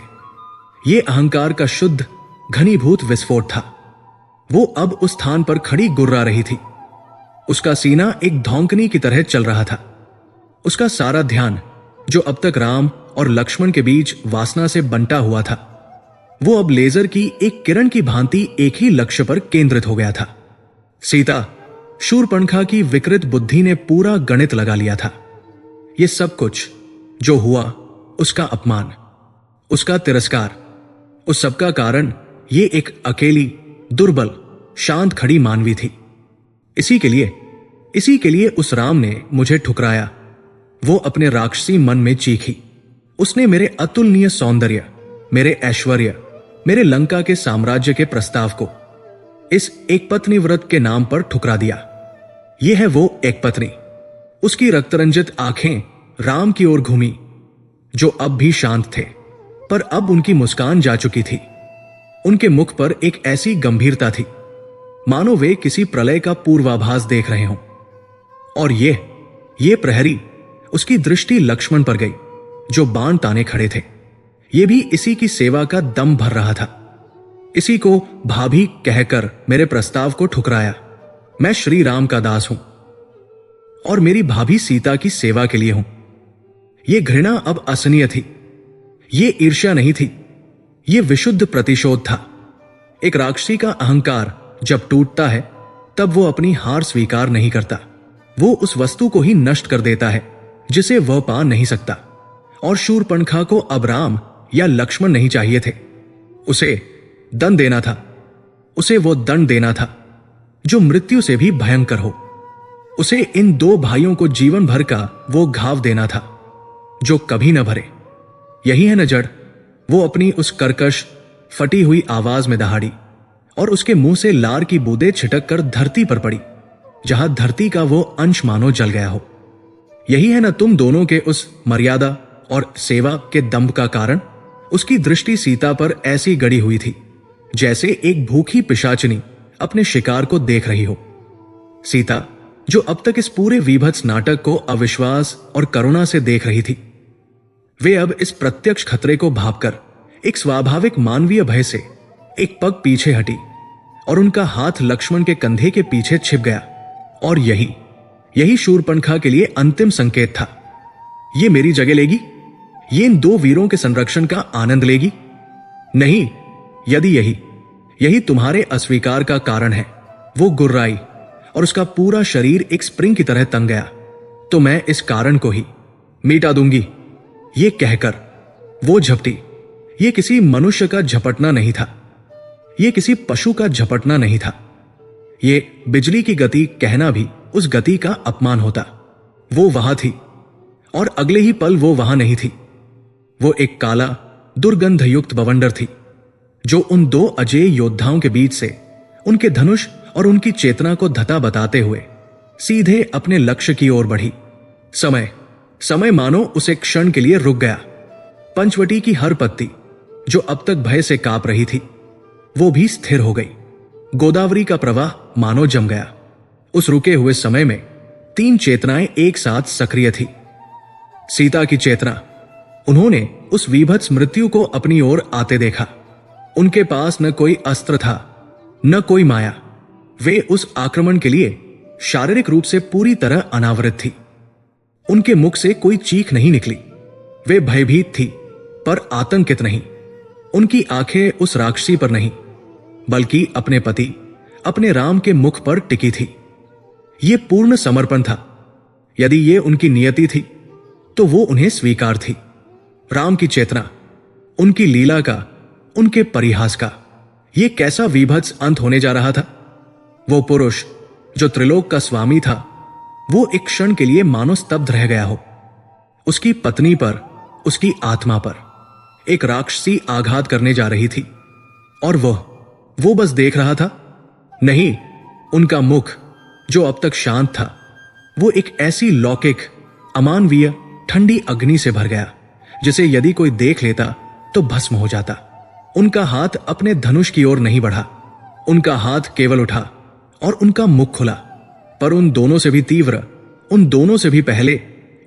यह अहंकार का शुद्ध, घनीभूत विस्फोट था। वो अब उस स्थान पर खड़ी गुर्रा रही थी। उसका सीना एक धौंकनी की तरह चल रहा था। उसका सारा ध्यान, जो अब तक राम और लक्ष्मण के बीच वासना से बंटा हुआ था, वो अब लेजर की एक किरण की भांति एक ही लक्ष्य पर केंद्रित हो गया था। सीता, शूरपणखा की विकृत बुद्धि ने पूरा गणित लगा लिया था। यह सब कुछ जो हुआ, उसका अपमान, उसका तिरस्कार, उस सबका कारण ये एक अकेली, दुर्बल, शांत खड़ी मानवी थी। इसी के लिए उस राम ने मुझे ठुकराया। वो अपने राक्षसी मन में चीखी। उसने मेरे अतुलनीय सौंदर्य, मेरे ऐश्वर्य, मेरे लंका के साम्राज्य के प्रस्ताव को इस एक पत्नी व्रत के नाम पर ठुकरा दिया। यह है वो एक पत्नी। उसकी रक्तरंजित आंखें राम की ओर घूमी, जो अब भी शांत थे, पर अब उनकी मुस्कान जा चुकी थी। उनके मुख पर एक ऐसी गंभीरता थी मानो वे किसी प्रलय का पूर्वाभास देख रहे हों। और ये प्रहरी, उसकी दृष्टि लक्ष्मण पर गई, जो बाण ताने खड़े थे। ये भी इसी की सेवा का दम भर रहा था। इसी को भाभी कहकर मेरे प्रस्ताव को ठुकराया। मैं श्री राम का दास हूं और मेरी भाभी सीता की सेवा के लिए हूं। यह घृणा अब असनीय थी। ये ईर्ष्या नहीं थी, यह विशुद्ध प्रतिशोध था। एक राक्षसी का अहंकार जब टूटता है, तब वो अपनी हार स्वीकार नहीं करता। वो उस वस्तु को ही नष्ट कर देता है जिसे वह पा नहीं सकता। और शूरपणखा को अब राम या लक्ष्मण नहीं चाहिए थे। उसे दंड देना था। उसे वो दंड देना था जो मृत्यु से भी भयंकर हो। उसे इन दो भाइयों को जीवन भर का वो घाव देना था जो कभी न भरे। यही है न जड़। वो अपनी उस कर्कश, फटी हुई आवाज में दहाड़ी और उसके मुंह से लार की बूंदें छिटक कर धरती पर पड़ी। जहां धरती का वो अंश मानो जल गया हो। यही है ना तुम दोनों के उस मर्यादा और सेवा के दंभ का कारण। उसकी दृष्टि सीता पर ऐसी गड़ी हुई थी जैसे एक भूखी पिशाचिनी अपने शिकार को देख रही हो। सीता, जो अब तक इस पूरे वीभत्स नाटक को अविश्वास और करुणा से देख रही थी, वे अब इस प्रत्यक्ष खतरे को भांपकर एक स्वाभाविक मानवीय भय से एक पग पीछे हटी और उनका हाथ लक्ष्मण के कंधे के पीछे छिप गया। और यही शूर्पणखा के लिए अंतिम संकेत था। ये मेरी जगह लेगी, ये इन दो वीरों के संरक्षण का आनंद लेगी? नहीं, यदि यही तुम्हारे अस्वीकार का कारण है। वो गुर्राई और उसका पूरा शरीर एक स्प्रिंग की तरह तंग गया, तो मैं इस कारण को ही मिटा दूंगी। ये कहकर वो झपटी। ये किसी मनुष्य का झपटना नहीं था, ये किसी पशु का झपटना नहीं था। ये बिजली की गति कहना भी उस गति का अपमान होता। वो वहां थी और अगले ही पल वो वहां नहीं थी। वो एक काला दुर्गंधयुक्त बवंडर थी जो उन दो अजेय योद्धाओं के बीच से उनके धनुष और उनकी चेतना को धता बताते हुए सीधे अपने लक्ष्य की ओर बढ़ी। समय मानो उसे क्षण के लिए रुक गया। पंचवटी की हर पत्ती जो अब तक भय से कांप रही थी, वो भी स्थिर हो गई। गोदावरी का प्रवाह मानो जम गया। उस रुके हुए समय में तीन चेतनाएं एक साथ सक्रिय थी। सीता की चेतना, उन्होंने उस वीभत्स मृत्यु को अपनी ओर आते देखा। उनके पास न कोई अस्त्र था, न कोई माया। वे उस आक्रमण के लिए शारीरिक रूप से पूरी तरह अनावृत थी। उनके मुख से कोई चीख नहीं निकली। वे भयभीत थी पर आतंकित नहीं। उनकी आंखें उस राक्षसी पर नहीं, बल्कि अपने पति, अपने राम के मुख पर टिकी थी। यह पूर्ण समर्पण था। यदि ये उनकी नियति थी तो वो उन्हें स्वीकार थी। राम की चेतना, उनकी लीला का, उनके परिहास का यह कैसा वीभत्स अंत होने जा रहा था। वो पुरुष जो त्रिलोक का स्वामी था, वो एक क्षण के लिए मानो स्तब्ध रह गया हो। उसकी पत्नी पर, उसकी आत्मा पर एक राक्षसी आघात करने जा रही थी और वो बस देख रहा था। नहीं, उनका मुख जो अब तक शांत था, वो एक ऐसी लौकिक, अमानवीय, ठंडी अग्नि से भर गया जिसे यदि कोई देख लेता तो भस्म हो जाता। उनका हाथ अपने धनुष की ओर नहीं बढ़ा, उनका हाथ केवल उठा और उनका मुख खुला। पर उन दोनों से भी तीव्र, उन दोनों से भी पहले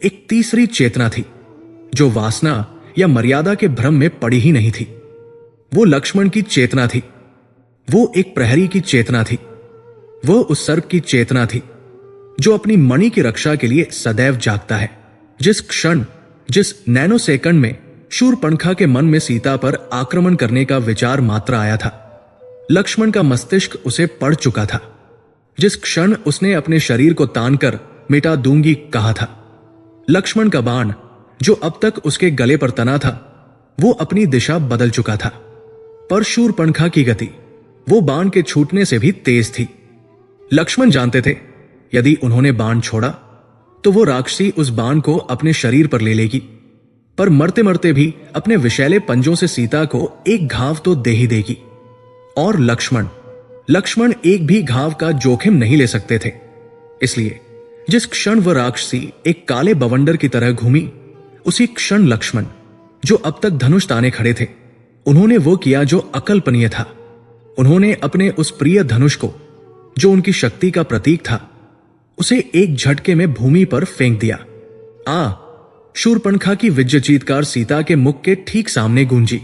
एक तीसरी चेतना थी जो वासना या मर्यादा के भ्रम में पड़ी ही नहीं थी। वो लक्ष्मण की चेतना थी। वो एक प्रहरी की चेतना थी। वो उस सर्प की चेतना थी जो अपनी मणि की रक्षा के लिए सदैव जागता है। जिस क्षण, जिस नैनो सेकंड में शूर्पणखा के मन में सीता पर आक्रमण करने का विचार मात्र आया था, लक्ष्मण का मस्तिष्क उसे पढ़ चुका था। जिस क्षण उसने अपने शरीर को तानकर मिटा दूंगी कहा था, लक्ष्मण का बाण जो अब तक उसके गले पर तना था, वो अपनी दिशा बदल चुका था। पर शूर्पणखा की गति वो बाण के छूटने से भी तेज थी। लक्ष्मण जानते थे यदि उन्होंने बाण छोड़ा तो वो राक्षसी उस बाण को अपने शरीर पर ले लेगी, पर मरते मरते भी अपने विषैले पंजों से सीता को एक घाव तो दे ही देगी। और लक्ष्मण एक भी घाव का जोखिम नहीं ले सकते थे। इसलिए जिस क्षण वह राक्षसी एक काले बवंडर की तरह घूमी, उसी क्षण लक्ष्मण जो अब तक धनुष ताने खड़े थे, उन्होंने वो किया जो अकल्पनीय था। उन्होंने अपने उस प्रिय धनुष को, जो उनकी शक्ति का प्रतीक था, उसे एक झटके में भूमि पर फेंक दिया। शूर्पणखा की विजय चीत्कार सीता के मुख के ठीक सामने गूंजी।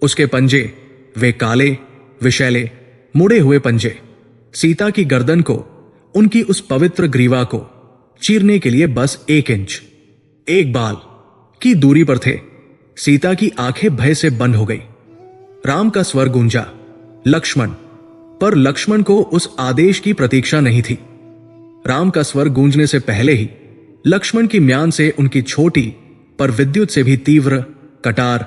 उसके पंजे, वे काले, विशैले, मुड़े हुए पंजे, सीता की गर्दन को, उनकी उस पवित्र ग्रीवा को चीरने के लिए बस 1 इंच, 1 बाल की दूरी पर थे। सीता की आंखें भय से बंद हो गई। राम का स्वर गूंजा, लक्ष्मण। पर लक्ष्मण को उस आदेश की प्रतीक्षा नहीं थी। राम का स्वर गूंजने से पहले ही लक्ष्मण की म्यान से उनकी छोटी पर विद्युत से भी तीव्र कटार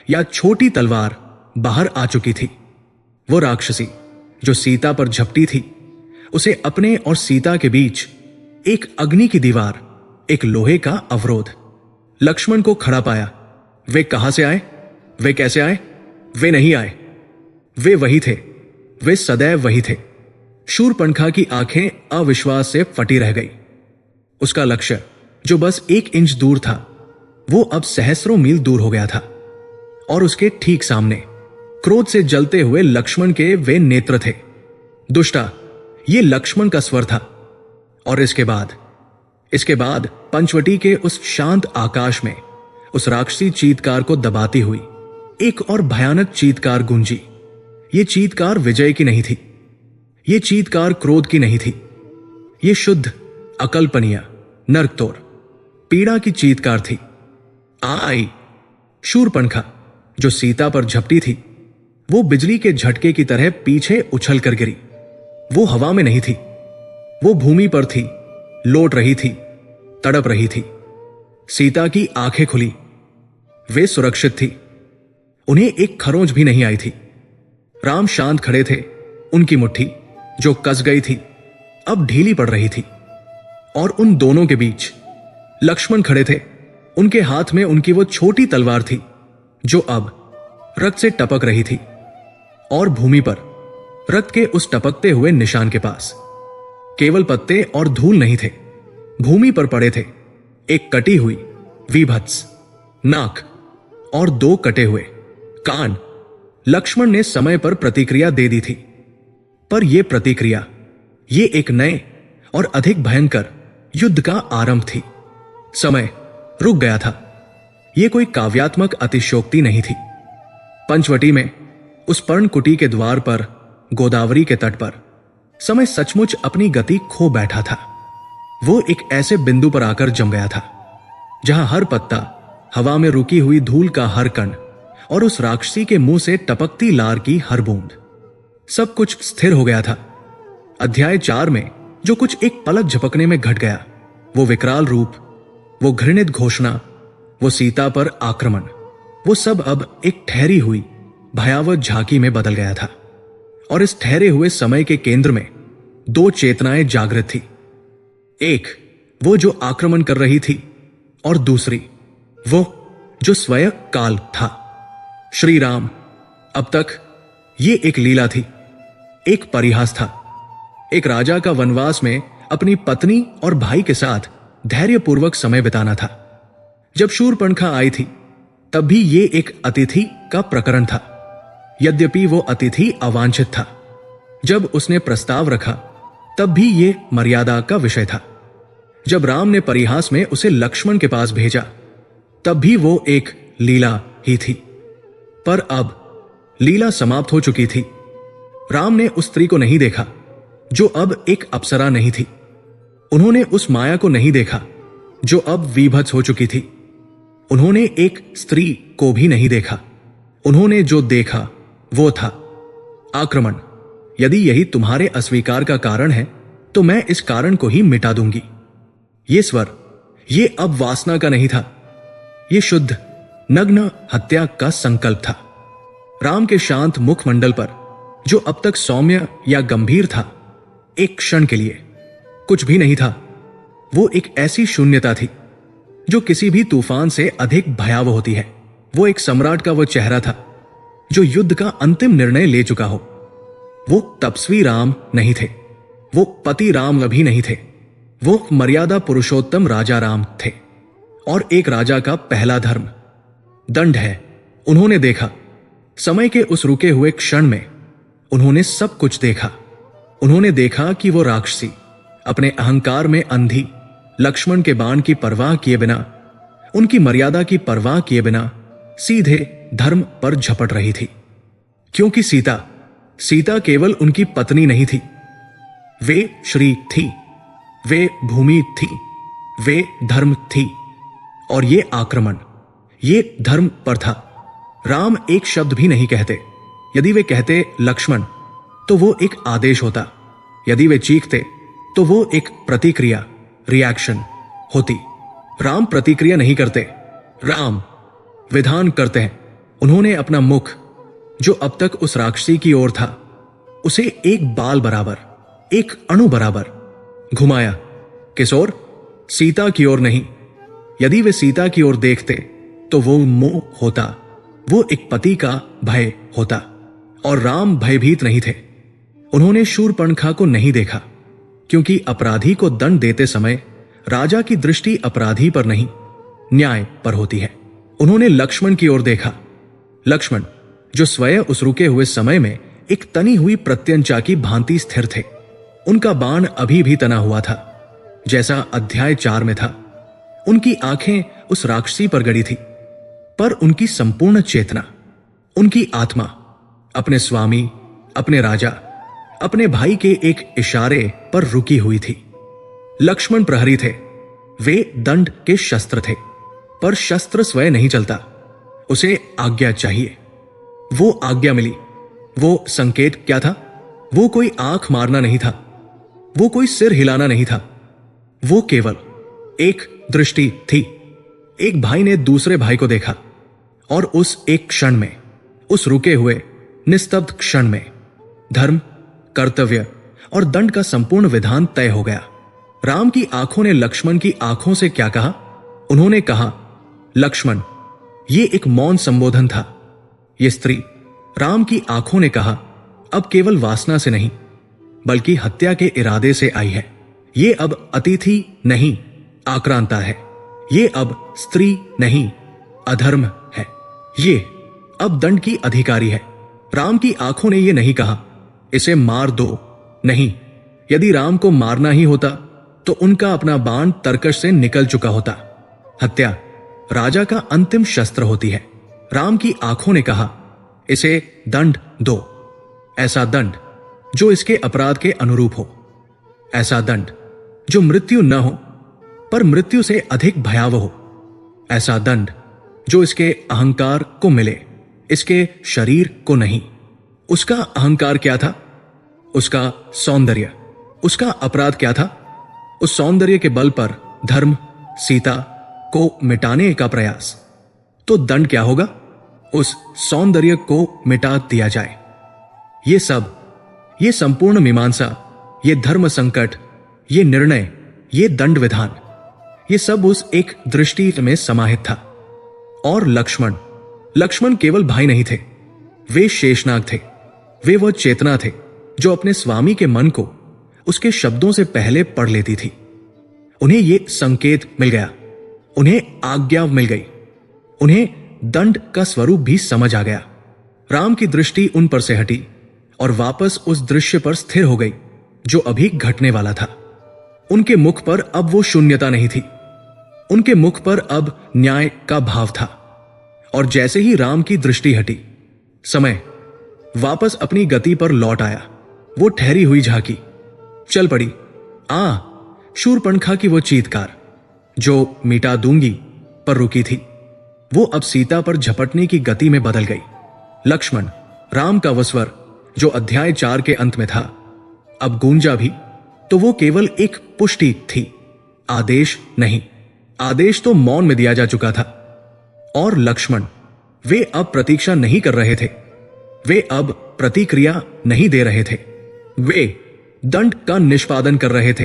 या छोटी तलवार बाहर आ चुकी थी। वो राक्षसी जो सीता पर झपटी थी, उसे अपने और सीता के बीच एक अग्नि की दीवार, एक लोहे का अवरोध। लक्ष्मण को खड़ा पाया। वे कहां से आए? वे कैसे आए? वे नहीं आए। वे वही थे, वे सदैव वही थे शूरपणखा की आंखें अविश्वास से फटी रह गई। उसका लक्ष्य जो बस 1 इंच दूर था, वो अब सहस्रों मील दूर हो गया था। और उसके ठीक सामने क्रोध से जलते हुए लक्ष्मण के वे नेत्र थे। दुष्टा, ये लक्ष्मण का स्वर था। और इसके बाद पंचवटी के उस शांत आकाश में उस राक्षसी चीत्कार को दबाती हुई एक और भयानक चीत्कार गूंजी। ये चीत्कार विजय की नहीं थी, ये चीत्कार क्रोध की नहीं थी, ये शुद्ध अकल्पनीय नरकतोड़ पीड़ा की चीत्कार थी। आई। शूरपणखा जो सीता पर झपटी थी, वो बिजली के झटके की तरह पीछे उछल कर गिरी। वो हवा में नहीं थी, वो भूमि पर थी, लौट रही थी, तड़प रही थी। सीता की आंखें खुली, वे सुरक्षित थी, उन्हें एक खरोंच भी नहीं आई थी। राम शांत खड़े थे, उनकी मुट्ठी जो कस गई थी अब ढीली पड़ रही थी। और उन दोनों के बीच लक्ष्मण खड़े थे, उनके हाथ में उनकी वो छोटी तलवार थी जो अब रक्त से टपक रही थी। और भूमि पर रक्त के उस टपकते हुए निशान के पास केवल पत्ते और धूल नहीं थे, भूमि पर पड़े थे एक कटी हुई विभत्स नाक और 2 कटे हुए कान। लक्ष्मण ने समय पर प्रतिक्रिया दे दी थी, पर यह प्रतिक्रिया ये एक नए और अधिक भयंकर युद्ध का आरंभ थी। समय रुक गया था, यह कोई काव्यात्मक अतिशयोक्ति नहीं थी। पंचवटी में उस पर्णकुटी के द्वार पर गोदावरी के तट पर समय सचमुच अपनी गति खो बैठा था। वो एक ऐसे बिंदु पर आकर जम गया था जहां हर पत्ता, हवा में रुकी हुई धूल का हर कण और उस राक्षसी के मुंह से टपकती लार की हर बूंद, सब कुछ स्थिर हो गया था। अध्याय 4 में जो कुछ एक पलक झपकने में घट गया, वो विकराल रूप, वो घृणित घोषणा, वो सीता पर आक्रमण, वो सब अब एक ठहरी हुई भयावह झांकी में बदल गया था। और इस ठहरे हुए समय के केंद्र में 2 चेतनाएं जागृत थी। एक वो जो आक्रमण कर रही थी, और दूसरी वो जो स्वयं काल था। श्री राम। अब तक ये एक लीला थी, एक परिहास था। एक राजा का वनवास में अपनी पत्नी और भाई के साथ धैर्यपूर्वक समय बिताना था। जब शूरपणखा आई थी, तब भी ये एक अतिथि का प्रकरण था, यद्यपि वो अतिथि अवांछित था। जब उसने प्रस्ताव रखा, तब भी ये मर्यादा का विषय था। जब राम ने परिहास में उसे लक्ष्मण के पास भेजा, तब भी वो एक लीला ही थी। पर अब लीला समाप्त हो चुकी थी। राम ने उस स्त्री को नहीं देखा जो अब एक अप्सरा नहीं थी। उन्होंने उस माया को नहीं देखा जो अब विभत्स हो चुकी थी। उन्होंने एक स्त्री को भी नहीं देखा। उन्होंने जो देखा वो था आक्रमण। यदि यही तुम्हारे अस्वीकार का कारण है, तो मैं इस कारण को ही मिटा दूंगी। ये स्वर, ये अब वासना का नहीं था, ये शुद्ध नग्न हत्या का संकल्प था। राम के शांत मुखमंडल पर, जो अब तक सौम्य या गंभीर था, एक क्षण के लिए कुछ भी नहीं था। वो एक ऐसी शून्यता थी जो किसी भी तूफान से अधिक भयावह होती है। वो एक सम्राट का वो चेहरा था जो युद्ध का अंतिम निर्णय ले चुका हो। वो तपस्वी राम नहीं थे, वो पति राम अभी नहीं थे, वो मर्यादा पुरुषोत्तम राजा राम थे। और एक राजा का पहला धर्म दंड है। उन्होंने देखा, समय के उस रुके हुए क्षण में उन्होंने सब कुछ देखा। उन्होंने देखा कि वो राक्षसी अपने अहंकार में अंधी, लक्ष्मण के बाण की परवाह किए बिना, उनकी मर्यादा की परवाह किए बिना सीधे धर्म पर झपट रही थी। क्योंकि सीता केवल उनकी पत्नी नहीं थी, वे श्री थी, वे भूमि थी, वे धर्म थी। और ये आक्रमण, ये धर्म पर था। राम एक शब्द भी नहीं कहते। यदि वे कहते लक्ष्मण, तो वो एक आदेश होता। यदि वे चीखते, तो वो एक प्रतिक्रिया, रिएक्शन होती। राम प्रतिक्रिया नहीं करते, राम विधान करते हैं। उन्होंने अपना मुख, जो अब तक उस राक्षसी की ओर था, उसे एक बाल बराबर, एक अणु बराबर घुमाया। किस ओर? सीता की ओर नहीं। यदि वे सीता की ओर देखते, तो वो मोह होता, वो एक पति का भय होता। और राम भयभीत नहीं थे। उन्होंने शूरपणखा को नहीं देखा, क्योंकि अपराधी को दंड देते समय राजा की दृष्टि अपराधी पर नहीं, न्याय पर होती है। उन्होंने लक्ष्मण की ओर देखा। लक्ष्मण, जो स्वयं उस रुके हुए समय में एक तनी हुई प्रत्यंचा की भांति स्थिर थे, उनका बाण अभी भी तना हुआ था, जैसा अध्याय 4 में था। उनकी आंखें उस राक्षसी पर गड़ी थी, पर उनकी संपूर्ण चेतना, उनकी आत्मा अपने स्वामी, अपने राजा, अपने भाई के एक इशारे पर रुकी हुई थी। लक्ष्मण प्रहरी थे, वे दंड के शस्त्र थे, पर शस्त्र स्वयं नहीं चलता, उसे आज्ञा चाहिए। वो आज्ञा मिली। वो संकेत क्या था? वो कोई आंख मारना नहीं था, वो कोई सिर हिलाना नहीं था, वो केवल एक दृष्टि थी। एक भाई ने दूसरे भाई को देखा, और उस एक क्षण में, उस रुके हुए निस्तब्ध क्षण में, धर्म, कर्तव्य और दंड का संपूर्ण विधान तय हो गया। राम की आंखों ने लक्ष्मण की आंखों से क्या कहा? उन्होंने कहा, लक्ष्मण। ये एक मौन संबोधन था। ये स्त्री राम की आंखों ने कहा, अब केवल वासना से नहीं, बल्कि हत्या के इरादे से आई है। ये अब अतिथि नहीं, आक्रांता है। ये अब स्त्री नहीं, अधर्म है। ये अब दंड की अधिकारी है। राम की आंखों ने यह नहीं कहा, इसे मार दो। नहीं, यदि राम को मारना ही होता तो उनका अपना बाण तरकश से निकल चुका होता। हत्या राजा का अंतिम शस्त्र होती है। राम की आंखों ने कहा, इसे दंड दो। ऐसा दंड जो इसके अपराध के अनुरूप हो, ऐसा दंड जो मृत्यु न हो पर मृत्यु से अधिक भयावह हो, ऐसा दंड जो इसके अहंकार को मिले, इसके शरीर को नहीं। उसका अहंकार क्या था? उसका सौंदर्य। उसका अपराध क्या था? उस सौंदर्य के बल पर धर्म, सीता को मिटाने का प्रयास। तो दंड क्या होगा? उस सौंदर्य को मिटा दिया जाए। ये सब, ये संपूर्ण मीमांसा, ये धर्म संकट, ये निर्णय, ये दंड विधान, ये सब उस एक दृष्टि में समाहित था। और लक्ष्मण केवल भाई नहीं थे, वे शेषनाग थे। वे वह चेतना थे जो अपने स्वामी के मन को उसके शब्दों से पहले पढ़ लेती थी। उन्हें यह संकेत मिल गया, उन्हें आज्ञा मिल गई, उन्हें दंड का स्वरूप भी समझ आ गया। राम की दृष्टि उन पर से हटी और वापस उस दृश्य पर स्थिर हो गई जो अभी घटने वाला था। उनके मुख पर अब वो शून्यता नहीं थी, उनके मुख पर अब न्याय का भाव था। और जैसे ही राम की दृष्टि हटी, समय वापस अपनी गति पर लौट आया। वो ठहरी हुई झांकी चल पड़ी। शूरपणखा की वो चीत्कार जो मिटा दूंगी पर रुकी थी, वो अब सीता पर झपटने की गति में बदल गई। लक्ष्मण, राम का वो स्वर जो अध्याय 4 के अंत में था, अब गूंजा भी तो वो केवल एक पुष्टि थी, आदेश नहीं। आदेश तो मौन में दिया जा चुका था। और लक्ष्मण, वे अब प्रतीक्षा नहीं कर रहे थे, वे अब प्रतिक्रिया नहीं दे रहे थे, वे दंड का निष्पादन कर रहे थे।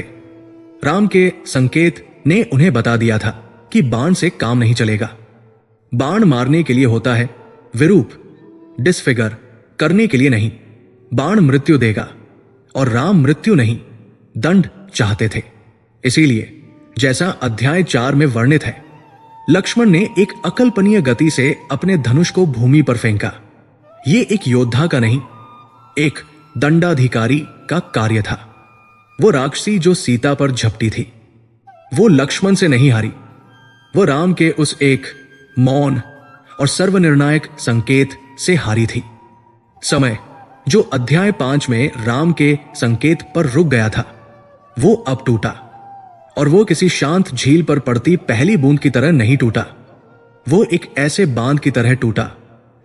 राम के संकेत ने उन्हें बता दिया था कि बाण से काम नहीं चलेगा। बाण मारने के लिए होता है, विरूप, डिसफिगर करने के लिए नहीं। बाण मृत्यु देगा और राम मृत्यु नहीं, दंड चाहते थे। इसीलिए जैसा अध्याय 4 में वर्णित है, लक्ष्मण ने एक अकल्पनीय गति से अपने धनुष को भूमि पर फेंका। यह एक योद्धा का नहीं, एक दंडाधिकारी का कार्य था। वो राक्षसी जो सीता पर झपटी थी, वो लक्ष्मण से नहीं हारी, वो राम के उस एक मौन और सर्वनिर्णायक संकेत से हारी थी। समय जो अध्याय 5 में राम के संकेत पर रुक गया था, वो अब टूटा। और वो किसी शांत झील पर पड़ती पहली बूंद की तरह नहीं टूटा, वो एक ऐसे बांध की तरह टूटा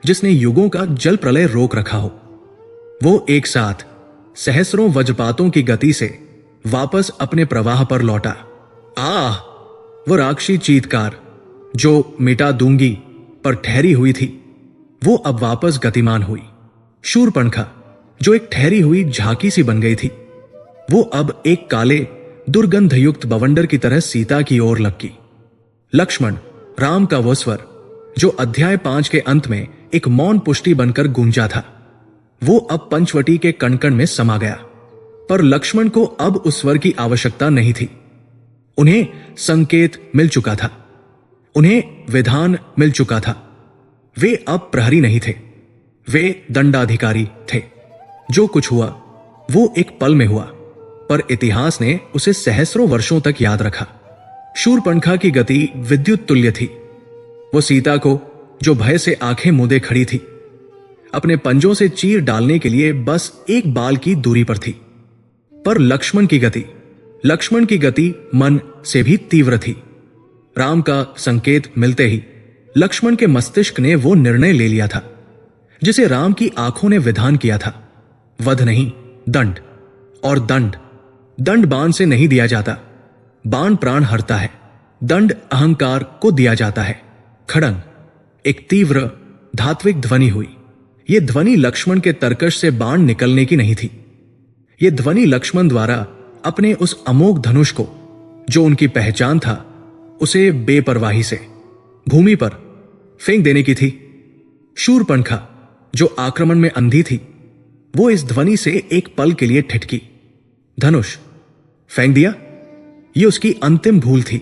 जिसने युगों का जल प्रलय रोक रखा हो। वो एक साथ सहस्रों वज्रपातों की गति से वापस अपने प्रवाह पर लौटा। वो राक्षसी चीत्कार जो मिटा दूंगी पर ठहरी हुई थी, वो अब वापस गतिमान हुई। शूरपणखा जो एक ठहरी हुई झांकी सी बन गई थी, वो अब एक काले दुर्गंधयुक्त बवंडर की तरह सीता की ओर लपकी। लक्ष्मण, राम का वो स्वर जो अध्याय 5 के अंत में एक मौन पुष्टि बनकर गूंजा था, वो अब पंचवटी के कण-कण में समा गया। पर लक्ष्मण को अब उस वर की आवश्यकता नहीं थी। उन्हें संकेत मिल चुका था, उन्हें विधान मिल चुका था। वे अब प्रहरी नहीं थे, वे दंडाधिकारी थे। जो कुछ हुआ वो एक पल में हुआ, पर इतिहास ने उसे सहस्रों वर्षों तक याद रखा। शूरपणखा की गति विद्युत तुल्य थी। वो सीता को, जो भय से आंखें मूंदे खड़ी थी, अपने पंजों से चीर डालने के लिए बस एक बाल की दूरी पर थी। पर लक्ष्मण की गति मन से भी तीव्र थी। राम का संकेत मिलते ही लक्ष्मण के मस्तिष्क ने वो निर्णय ले लिया था जिसे राम की आंखों ने विधान किया था। वध नहीं, दंड। और दंड बाण से नहीं दिया जाता, बाण प्राण हरता है। दंड अहंकार को दिया जाता है। खड़ंग, एक तीव्र धात्विक ध्वनि हुई। यह ध्वनि लक्ष्मण के तरकश से बाण निकलने की नहीं थी। यह ध्वनि लक्ष्मण द्वारा अपने उस अमोघ धनुष को, जो उनकी पहचान था, उसे बेपरवाही से भूमि पर फेंक देने की थी। शूरपणखा, जो आक्रमण में अंधी थी, वो इस ध्वनि से एक पल के लिए ठिठकी। धनुष फेंक दिया, ये उसकी अंतिम भूल थी।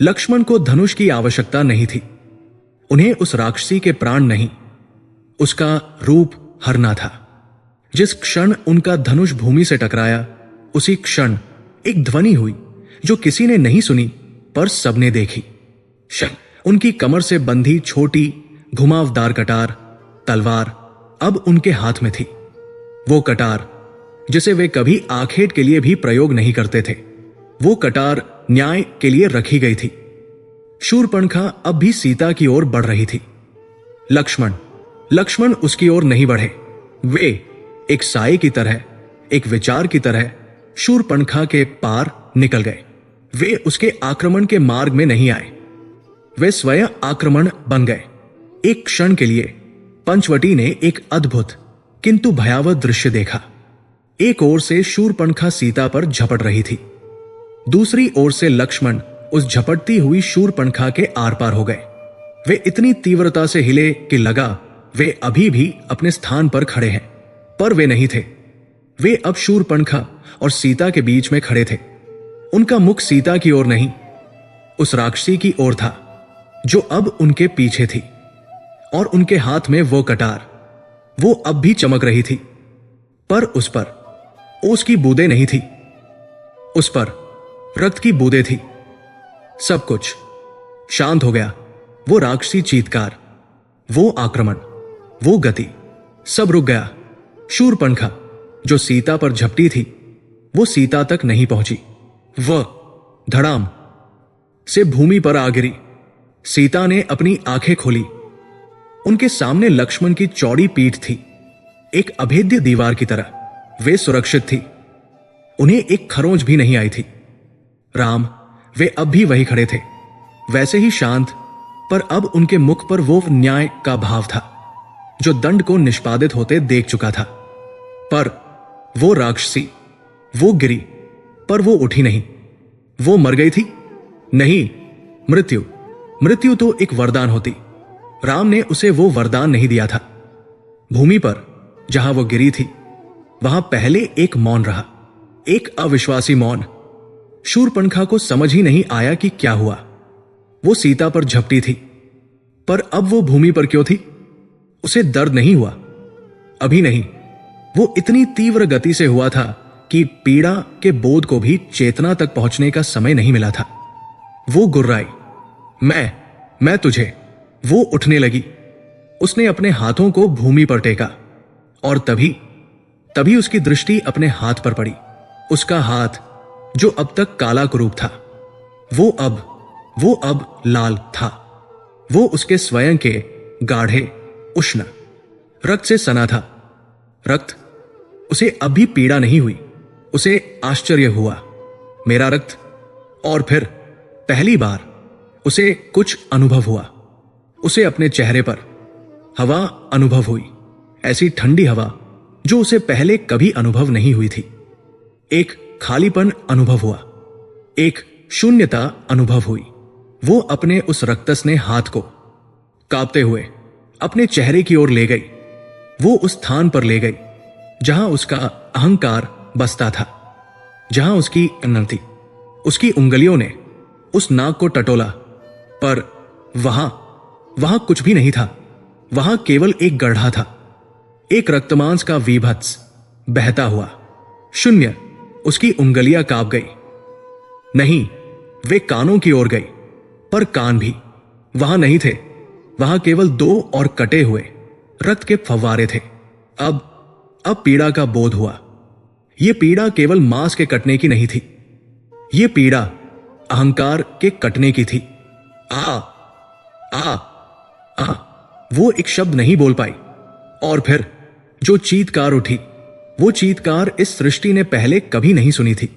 लक्ष्मण को धनुष की आवश्यकता नहीं थी। उन्हें उस राक्षसी के प्राण नहीं, उसका रूप हरना था। जिस क्षण उनका धनुष भूमि से टकराया, उसी क्षण एक ध्वनि हुई जो किसी ने नहीं सुनी पर सबने देखी। उनकी कमर से बंधी छोटी घुमावदार कटार, तलवार अब उनके हाथ में थी। वो कटार जिसे वे कभी आखेट के लिए भी प्रयोग नहीं करते थे, वो कटार न्याय के लिए रखी गई थी। शूरपणखा अब भी सीता की ओर बढ़ रही थी। लक्ष्मण उसकी ओर नहीं बढ़े। वे एक साए की तरह, एक विचार की तरह शूरपणखा के पार निकल गए। वे उसके आक्रमण के मार्ग में नहीं आए, वे स्वयं आक्रमण बन गए। एक क्षण के लिए पंचवटी ने एक अद्भुत किंतु भयावह दृश्य देखा। एक ओर से शूरपणखा सीता पर झपट रही थी, दूसरी ओर से लक्ष्मण उस झपटती हुई शूरपणखा के आर पार हो गए। वे इतनी तीव्रता से हिले कि लगा वे अभी भी अपने स्थान पर खड़े हैं, पर वे नहीं थे। वे अब शूरपणखा और सीता के बीच में खड़े थे। उनका मुख सीता की ओर नहीं, उस राक्षसी की ओर था जो अब उनके पीछे थी, और उनके हाथ में वो कटार, वो अब भी चमक रही थी, पर उस पर ओस की बूंदें नहीं थी, उस पर रक्त की बूंदें थी। सब कुछ शांत हो गया। वो राक्षसी चीत्कार, वो आक्रमण, वो गति, सब रुक गया। शूरपणखा जो सीता पर झपटी थी, वो सीता तक नहीं पहुंची। वह धड़ाम से भूमि पर आ गिरी। सीता ने अपनी आंखें खोली। उनके सामने लक्ष्मण की चौड़ी पीठ थी, एक अभेद्य दीवार की तरह। वे सुरक्षित थी, उन्हें एक खरोंच भी नहीं आई थी। राम, वे अब भी वही खड़े थे, वैसे ही शांत, पर अब उनके मुख पर वो न्याय का भाव था जो दंड को निष्पादित होते देख चुका था। पर वो राक्षसी, वो गिरी, पर वो उठी नहीं। वो मर गई थी? नहीं, मृत्यु तो एक वरदान होती। राम ने उसे वो वरदान नहीं दिया था। भूमि पर जहां वो गिरी थी, वहां पहले एक मौन रहा, एक अविश्वासी मौन। शूरपणखा को समझ ही नहीं आया कि क्या हुआ। वो सीता पर झपटी थी, पर अब वो भूमि पर क्यों थी? उसे दर्द नहीं हुआ, अभी नहीं। वो इतनी तीव्र गति से हुआ था कि पीड़ा के बोध को भी चेतना तक पहुंचने का समय नहीं मिला था। वो गुर्राई, मैं तुझे। वो उठने लगी। उसने अपने हाथों को भूमि पर टेका, और तभी उसकी दृष्टि अपने हाथ पर पड़ी। उसका हाथ जो अब तक काला कुरूप था, वो अब लाल था। वो उसके स्वयं के गाढ़े उष्ण रक्त से सना था। रक्त, उसे अब भी पीड़ा नहीं हुई, उसे आश्चर्य हुआ, मेरा रक्त। और फिर पहली बार उसे कुछ अनुभव हुआ। उसे अपने चेहरे पर हवा अनुभव हुई, ऐसी ठंडी हवा जो उसे पहले कभी अनुभव नहीं हुई थी। एक खालीपन अनुभव हुआ, एक शून्यता अनुभव हुई। वो अपने उस रक्तस्नेह हाथ को कांपते हुए अपने चेहरे की ओर ले गई। वो उस स्थान पर ले गई जहां उसका अहंकार बसता था, जहां उसकी थी। उसकी उंगलियों ने उस नाग को टटोला, पर वहां कुछ भी नहीं था। वहां केवल एक गड्ढा था, एक रक्तमांस का वीभत्स बहता हुआ शून्य। उसकी उंगलियां कांप गई। नहीं, वे कानों की ओर गई, पर कान भी वहां नहीं थे। वहां केवल दो और कटे हुए रक्त के फव्वारे थे। अब पीड़ा का बोध हुआ। यह पीड़ा केवल मांस के कटने की नहीं थी, यह पीड़ा अहंकार के कटने की थी। आ आ आ वो एक शब्द नहीं बोल पाई, और फिर जो चीत्कार उठी, वो चीत्कार इस सृष्टि ने पहले कभी नहीं सुनी थी।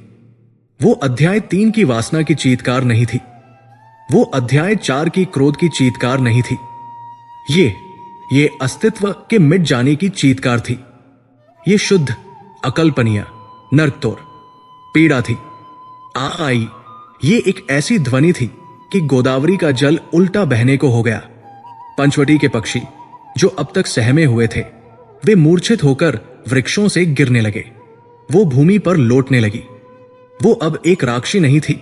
वो अध्याय 3 की वासना की चीत्कार नहीं थी, वो अध्याय 4 की क्रोध की चीत्कार नहीं थी। ये अस्तित्व के मिट जाने की चीत्कार थी। ये शुद्ध अकल्पनीय नरकतोर पीड़ा थी। आई ये एक ऐसी ध्वनि थी कि गोदावरी का जल उल्टा बहने को हो गया। पंचवटी के पक्षी जो अब तक सहमे हुए थे, वे मूर्छित होकर वृक्षों से गिरने लगे। वो भूमि पर लौटने लगी। वो अब एक राक्षी नहीं थी,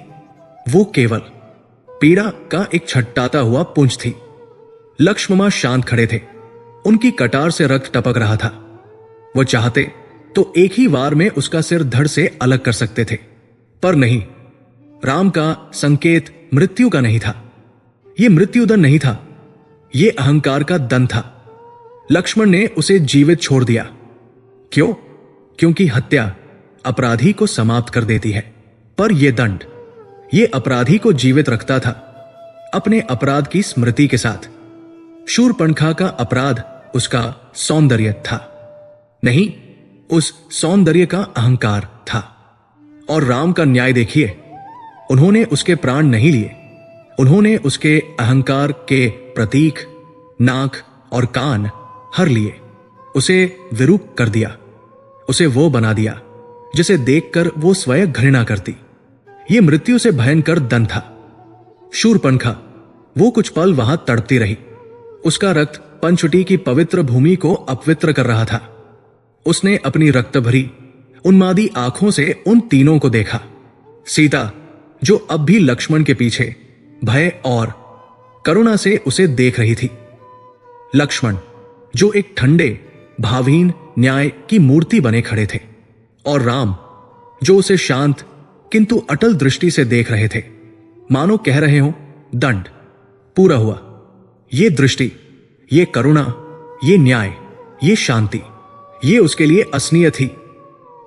वो केवल पीड़ा का एक छटटाता हुआ पुंज थी। लक्ष्ममा शांत खड़े थे, उनकी कटार से रक्त टपक रहा था। वो चाहते तो एक ही वार में उसका सिर धड़ से अलग कर सकते थे, पर नहीं। राम का संकेत मृत्यु का नहीं था, यह मृत्युदंड नहीं था, यह अहंकार का दंड था। लक्ष्मण ने उसे जीवित छोड़ दिया। क्यों? क्योंकि हत्या अपराधी को समाप्त कर देती है, पर यह दंड, यह अपराधी को जीवित रखता था अपने अपराध की स्मृति के साथ। शूर्पणखा का अपराध उसका सौंदर्य था, नहीं, उस सौंदर्य का अहंकार था। और राम का न्याय देखिए, उन्होंने उसके प्राण नहीं लिए, उन्होंने उसके अहंकार के प्रतीक नाक और कान हर लिए, उसे विरूप कर दिया, उसे वो बना दिया जिसे देखकर वो स्वयं घृणा करती। ये मृत्यु से भयंकर दंड था। शूर्पणखा वो कुछ पल वहां तड़पती रही। उसका रक्त पंचवटी की पवित्र भूमि को अपवित्र कर रहा था। उसने अपनी रक्त भरी उन्मादी आंखों से उन तीनों को देखा। सीता जो अब भी लक्ष्मण के पीछे भय और करुणा से उसे देख रही थी। लक्ष्मण जो एक ठंडे भावहीन न्याय की मूर्ति बने खड़े थे, और राम जो उसे शांत किंतु अटल दृष्टि से देख रहे थे, मानो कह रहे हो दंड पूरा हुआ। ये दृष्टि, ये करुणा, ये न्याय, ये शांति, ये उसके लिए असनीय थी।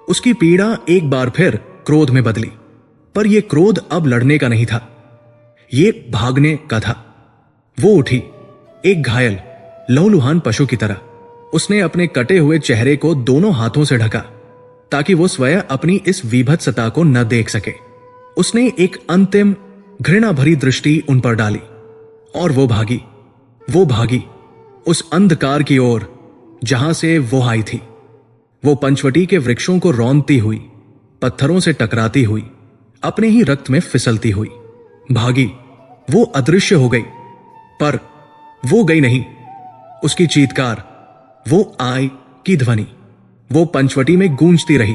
उसकी पीड़ा एक बार फिर क्रोध में बदली, पर यह क्रोध अब लड़ने का नहीं था, ये भागने का था। वो उठी एक घायल लहूलुहान पशु की तरह। उसने अपने कटे हुए चेहरे को दोनों हाथों से ढका ताकि वो स्वयं अपनी इस विभत्सता को न देख सके। उसने एक अंतिम घृणा भरी दृष्टि उन पर डाली, और वो भागी उस अंधकार की ओर जहां से वो आई थी। वो पंचवटी के वृक्षों को रौंदती हुई, पत्थरों से टकराती हुई, अपने ही रक्त में फिसलती हुई भागी। वो अदृश्य हो गई, पर वो गई नहीं। उसकी चीत्कार, वो आय की ध्वनि, वो पंचवटी में गूंजती रही।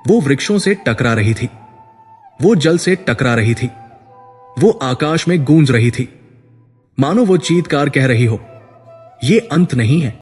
वो वृक्षों से टकरा रही थी, वो जल से टकरा रही थी, वो आकाश में गूंज रही थी। मानो वो चीत्कार कह रही हो, ये अंत नहीं है,